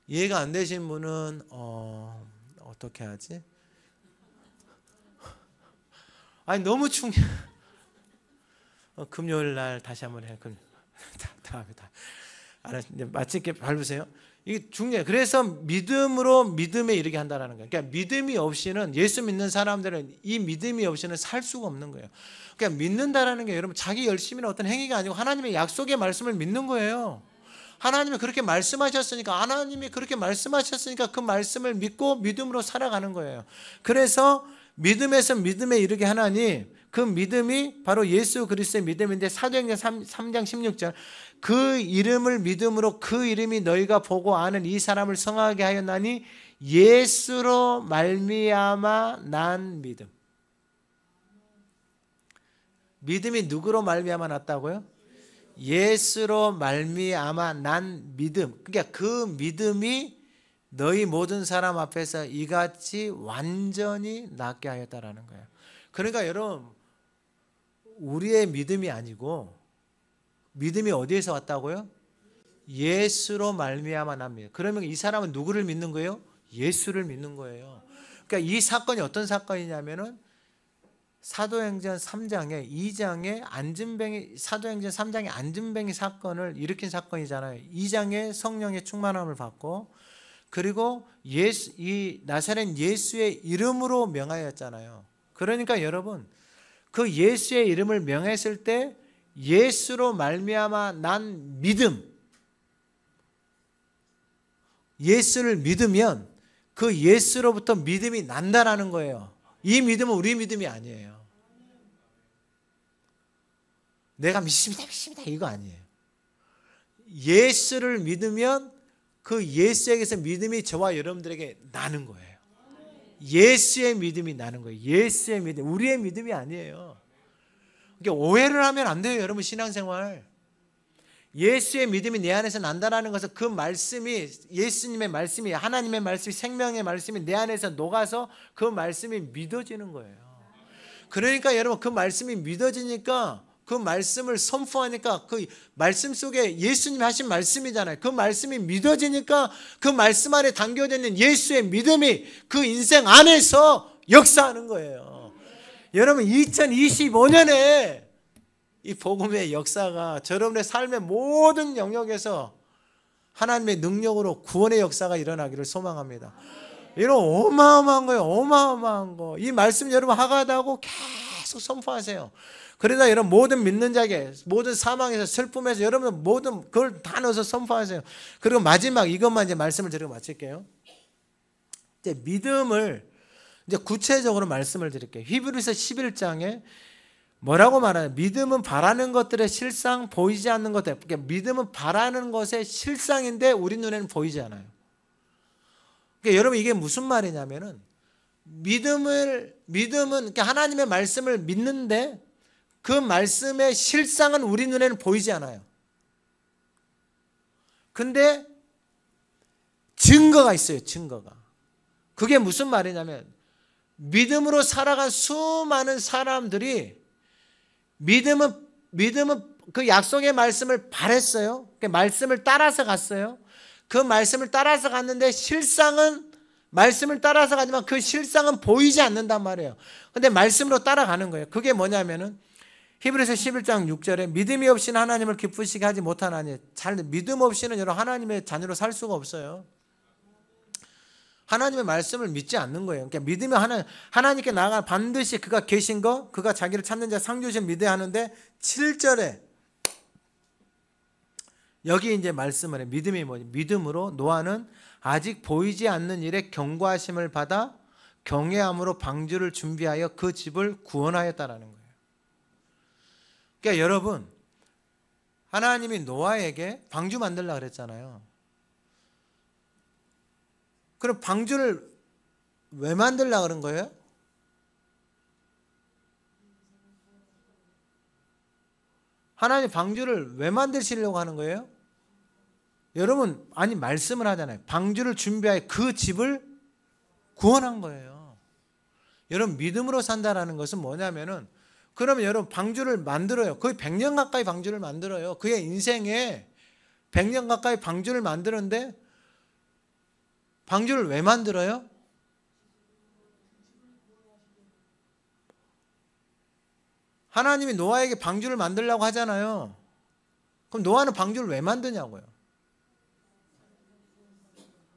이해가 안 되신 분은 어떻게 하지? 아니 너무 금요일 날 다시 한번 해. 다음에 이제 마치게 밟으세요. 이게 중요해요. 그래서 믿음으로 믿음에 이르게 한다라는 거예요. 그러니까 믿음이 없이는, 예수 믿는 사람들은 이 믿음이 없이는 살 수가 없는 거예요. 그러니까 믿는다라는 게 여러분 자기 열심이나 어떤 행위가 아니고 하나님의 약속의 말씀을 믿는 거예요. 하나님이 그렇게 말씀하셨으니까, 하나님이 그렇게 말씀하셨으니까 그 말씀을 믿고 믿음으로 살아가는 거예요. 그래서 믿음에서 믿음에 이르게 하나니, 그 믿음이 바로 예수 그리스도의 믿음인데, 사도행전 3장 16절, 그 이름을 믿음으로 그 이름이 너희가 보고 아는 이 사람을 성하게 하였나니 예수로 말미암아 난 믿음. 믿음이 누구로 말미암아 났다고요? 예수로 말미암아 난 믿음. 그러니까 그 믿음이 너희 모든 사람 앞에서 이같이 완전히 낫게 하였다라는 거예요. 그러니까 여러분, 우리의 믿음이 아니고 믿음이 어디에서 왔다고요? 예수로 말미암아 납니다. 그러면 이 사람은 누구를 믿는 거예요? 예수를 믿는 거예요. 그러니까 이 사건이 어떤 사건이냐면은 사도행전 3장에 2장에 안진뱅이, 사도행전 3장의 안진뱅이 사건을 일으킨 사건이잖아요. 2장에 성령의 충만함을 받고, 그리고 이 나사렛 예수의 이름으로 명하였잖아요. 그러니까 여러분, 그 예수의 이름을 명했을 때 예수로 말미암아 난 믿음, 예수를 믿으면 그 예수로부터 믿음이 난다라는 거예요. 이 믿음은 우리 믿음이 아니에요. 내가 믿습니다 이거 아니에요. 예수를 믿으면 그 예수에게서 믿음이 저와 여러분들에게 나는 거예요. 예수의 믿음이 나는 거예요. 예수의 믿음, 우리의 믿음이 아니에요. 그러니까 오해를 하면 안 돼요, 여러분. 신앙생활, 예수의 믿음이 내 안에서 난다는 것은 그 말씀이, 예수님의 말씀이, 하나님의 말씀이, 생명의 말씀이 내 안에서 녹아서 그 말씀이 믿어지는 거예요. 그러니까 여러분, 그 말씀이 믿어지니까, 그 말씀을 선포하니까, 그 말씀 속에 예수님이 하신 말씀이잖아요. 그 말씀이 믿어지니까 그 말씀 안에 담겨져 있는 예수의 믿음이 그 인생 안에서 역사하는 거예요. 여러분, 2025년에 이 복음의 역사가 여러분의 삶의 모든 영역에서 하나님의 능력으로 구원의 역사가 일어나기를 소망합니다. 이런 어마어마한 거예요. 어마어마한 거. 이 말씀 여러분 하가다고 계속 선포하세요. 그러다 여러분 모든 믿는 자에게, 모든 사망에서, 슬픔에서 여러분 모든 그걸 다 넣어서 선포하세요. 그리고 마지막 이것만 이제 말씀을 드리고 마칠게요. 이제 믿음을 이제 구체적으로 말씀을 드릴게요. 히브리서 11장에 뭐라고 말하냐? 믿음은 바라는 것들의 실상, 보이지 않는 것들. 그러니까 믿음은 바라는 것의 실상인데 우리 눈에는 보이지 않아요. 그러니까 여러분, 이게 무슨 말이냐면은, 믿음은 그러니까 하나님의 말씀을 믿는데 그 말씀의 실상은 우리 눈에는 보이지 않아요. 근데 증거가 있어요. 증거가. 그게 무슨 말이냐면, 믿음으로 살아간 수많은 사람들이 믿음은 그 약속의 말씀을 바랬어요. 그 말씀을 따라서 갔어요. 그 말씀을 따라서 갔는데 실상은 말씀을 따라서 가지만 그 실상은 보이지 않는단 말이에요. 근데 말씀으로 따라가는 거예요. 그게 뭐냐면은 히브리서 11장 6절에 믿음이 없이는 하나님을 기쁘시게 하지 못하나니, 믿음 없이는 여러분 하나님의 자녀로 살 수가 없어요. 하나님의 말씀을 믿지 않는 거예요. 그러니까 믿으면 하나님께 나아가 반드시 그가 계신 거, 그가 자기를 찾는 자 상주신 믿어야 하는데, 7절에 여기 이제 말씀을 해. 믿음이 뭐지? 믿음으로 노아는 아직 보이지 않는 일에 경고하심을 받아 경외함으로 방주를 준비하여 그 집을 구원하였다라는 거예요. 그러니까 여러분, 하나님이 노아에게 방주 만들려고 그랬잖아요. 그럼 방주를 왜 만들려고 그런 거예요? 하나님 방주를 왜 만드시려고 하는 거예요? 여러분, 아니 말씀을 하잖아요. 방주를 준비하여 그 집을 구원한 거예요. 여러분, 믿음으로 산다라는 것은 뭐냐면은, 그러면 여러분 방주를 만들어요. 거의 100년 가까이 방주를 만들어요. 그의 인생에 100년 가까이 방주를 만드는데, 방주를 왜 만들어요? 하나님이 노아에게 방주를 만들려고 하잖아요. 그럼 노아는 방주를 왜 만드냐고요?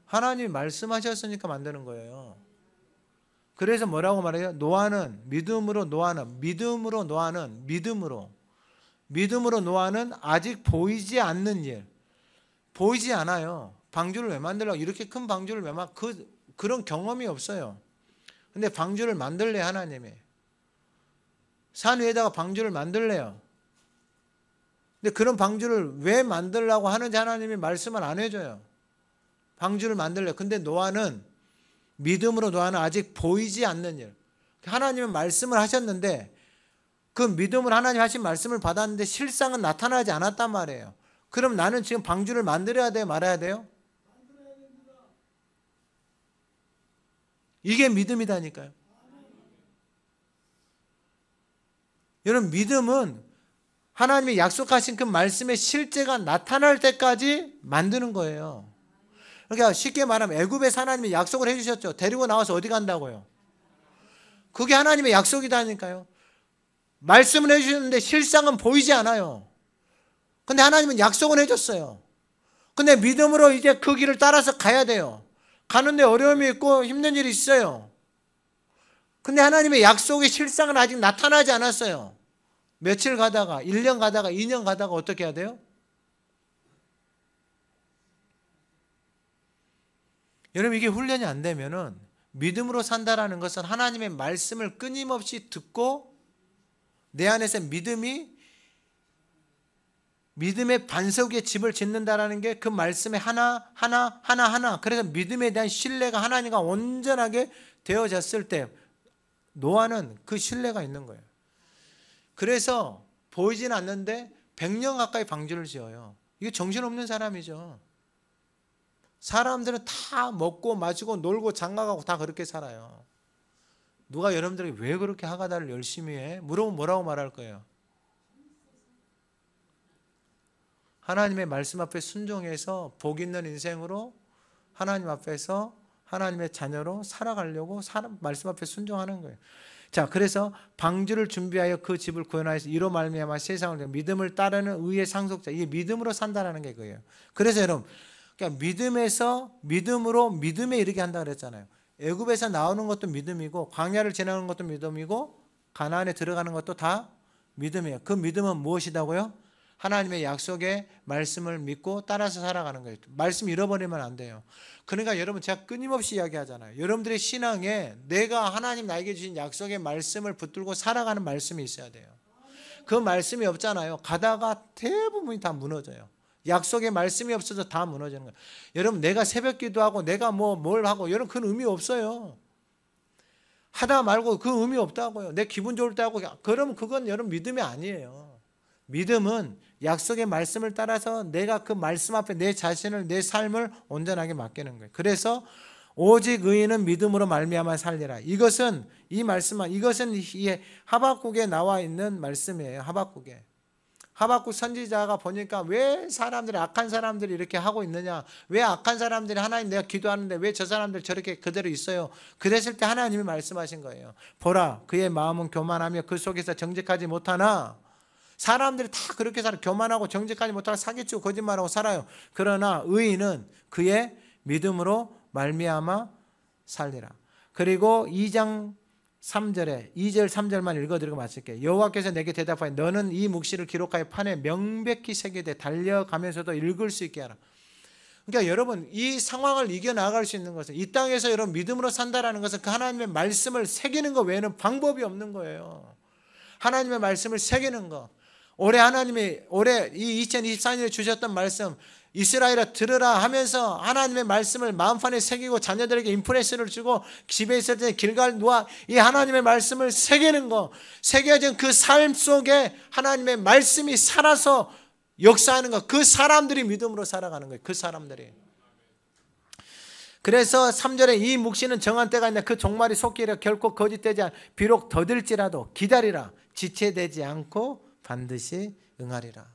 하나님이 말씀하셨으니까 만드는 거예요. 그래서 뭐라고 말해요? 노아는 믿음으로 노아는 아직 보이지 않는 일, 보이지 않아요. 방주를 왜 만들려고, 이렇게 큰 방주를 왜 그런 경험이 없어요. 근데 방주를 만들래, 하나님이. 산 위에다가 방주를 만들래요. 근데 그런 방주를 왜 만들려고 하는지 하나님이 말씀을 안 해줘요. 방주를 만들래요. 근데 믿음으로 노아는 아직 보이지 않는 일. 하나님은 말씀을 하셨는데, 그 믿음으로 하나님 하신 말씀을 받았는데 실상은 나타나지 않았단 말이에요. 그럼 나는 지금 방주를 만들어야 돼요, 말아야 돼요? 이게 믿음이다니까요. 여러분, 믿음은 하나님이 약속하신 그 말씀의 실제가 나타날 때까지 만드는 거예요. 그러니까 쉽게 말하면 애굽에서 하나님이 약속을 해주셨죠. 데리고 나와서 어디 간다고요? 그게 하나님의 약속이다니까요. 말씀을 해주셨는데 실상은 보이지 않아요. 근데 하나님은 약속을 해줬어요. 근데 믿음으로 이제 그 길을 따라서 가야 돼요. 가는데 어려움이 있고 힘든 일이 있어요. 근데 하나님의 약속의 실상은 아직 나타나지 않았어요. 며칠 가다가, 1년 가다가, 2년 가다가 어떻게 해야 돼요? 여러분, 이게 훈련이 안 되면은, 믿음으로 산다라는 것은 하나님의 말씀을 끊임없이 듣고 내 안에서 믿음의 반석 위에 집을 짓는다라는 게 그 말씀의 하나. 그래서 믿음에 대한 신뢰가 하나님과 온전하게 되어졌을 때 노아는 그 신뢰가 있는 거예요. 그래서 보이진 않는데 100년 가까이 방주를 지어요. 이게 정신없는 사람이죠. 사람들은 다 먹고 마시고 놀고 장가가고 다 그렇게 살아요. 누가 여러분들에게 왜 그렇게 하가다를 열심히 해? 물어보면 뭐라고 말할 거예요? 하나님의 말씀 앞에 순종해서 복 있는 인생으로 하나님 앞에서 하나님의 자녀로 살아가려고 말씀 앞에 순종하는 거예요. 자, 그래서 방주를 준비하여 그 집을 구원하여서 이로 말미암아 세상을 믿음을 따르는 의의 상속자, 이게 믿음으로 산다라는 게 그거예요. 그래서 여러분, 그러니까 믿음에 이르게 한다 그랬잖아요. 애굽에서 나오는 것도 믿음이고, 광야를 지나가는 것도 믿음이고, 가나안에 들어가는 것도 다 믿음이에요. 그 믿음은 무엇이다고요? 하나님의 약속의 말씀을 믿고 따라서 살아가는 거예요. 말씀 잃어버리면 안 돼요. 그러니까 여러분, 제가 끊임없이 이야기하잖아요. 여러분들의 신앙에 내가 하나님 나에게 주신 약속의 말씀을 붙들고 살아가는 말씀이 있어야 돼요. 그 말씀이 없잖아요. 가다가 대부분이 다 무너져요. 약속의 말씀이 없어서 다 무너지는 거예요. 여러분, 내가 새벽 기도하고 내가 뭘 하고, 여러분, 그건 의미 없어요. 하다 말고 그 의미 없다고요. 내 기분 좋을 때 하고, 그러면 그건 여러분 믿음이 아니에요. 믿음은 약속의 말씀을 따라서 내가 그 말씀 앞에 내 자신을, 내 삶을 온전하게 맡기는 거예요. 그래서 오직 의인은 믿음으로 말미암아 살리라. 이것은 이 하박국에 나와 있는 말씀이에요. 하박국 선지자가 보니까 왜 악한 사람들이 이렇게 하고 있느냐, 왜 악한 사람들이 하나님 내가 기도하는데 왜 저 사람들 저렇게 그대로 있어요. 그랬을 때 하나님이 말씀하신 거예요. 보라, 그의 마음은 교만하며 그 속에서 정직하지 못하나, 사람들이 다 그렇게 살아요. 교만하고 정직하지 못하고 사기치고 거짓말하고 살아요. 그러나 의인은 그의 믿음으로 말미암아 살리라. 그리고 2장 2절 3절만 읽어드리고 마칠게요. 여호와께서 내게 대답하여 너는 이 묵시를 기록하여 판에 명백히 새기되 달려가면서도 읽을 수 있게 하라. 그러니까 여러분, 이 상황을 이겨나갈 수 있는 것은, 이 땅에서 여러분 믿음으로 산다라는 것은 그 하나님의 말씀을 새기는 것 외에는 방법이 없는 거예요. 하나님의 말씀을 새기는 것. 올해 하나님이 올해 이 2024년에 주셨던 말씀, 이스라엘아 들으라 하면서 하나님의 말씀을 마음판에 새기고 자녀들에게 임프레스를 주고 집에 있을 때 길갈 놓아 이 하나님의 말씀을 새기는 거, 새겨진 그 삶 속에 하나님의 말씀이 살아서 역사하는 거, 그 사람들이 믿음으로 살아가는 거예요. 그 사람들이. 그래서 3절에 이 묵시는 정한 때가 있나 그 종말이 속기라 결코 거짓되지 않 비록 더딜지라도 기다리라 지체되지 않고 반드시 응하리라.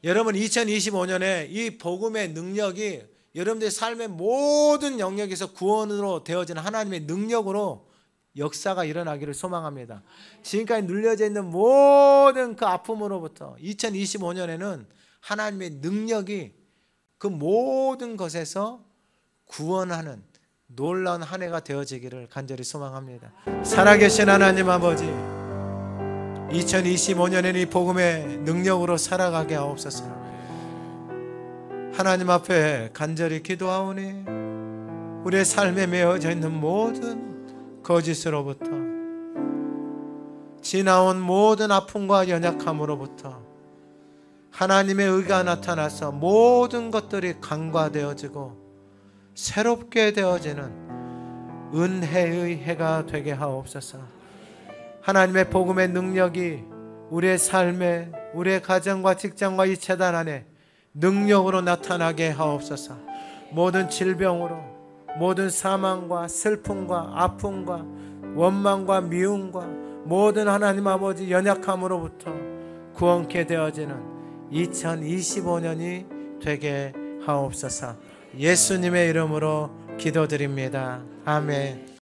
여러분 2025년에 이 복음의 능력이 여러분들의 삶의 모든 영역에서 구원으로 되어지는 하나님의 능력으로 역사가 일어나기를 소망합니다. 지금까지 눌려져 있는 모든 그 아픔으로부터 2025년에는 하나님의 능력이 그 모든 것에서 구원하는 놀라운 한 해가 되어지기를 간절히 소망합니다. 살아계신 하나님 아버지, 2025년에는 이 복음의 능력으로 살아가게 하옵소서. 하나님 앞에 간절히 기도하오니 우리의 삶에 메어져 있는 모든 거짓으로부터, 지나온 모든 아픔과 연약함으로부터 하나님의 의가 나타나서 모든 것들이 간과되어지고 새롭게 되어지는 은혜의 해가 되게 하옵소서. 하나님의 복음의 능력이 우리의 삶에, 우리의 가정과 직장과 이 재단 안에 능력으로 나타나게 하옵소서. 모든 질병으로, 모든 사망과 슬픔과 아픔과 원망과 미움과 모든 하나님 아버지 연약함으로부터 구원케 되어지는 2025년이 되게 하옵소서. 예수님의 이름으로 기도드립니다. 아멘.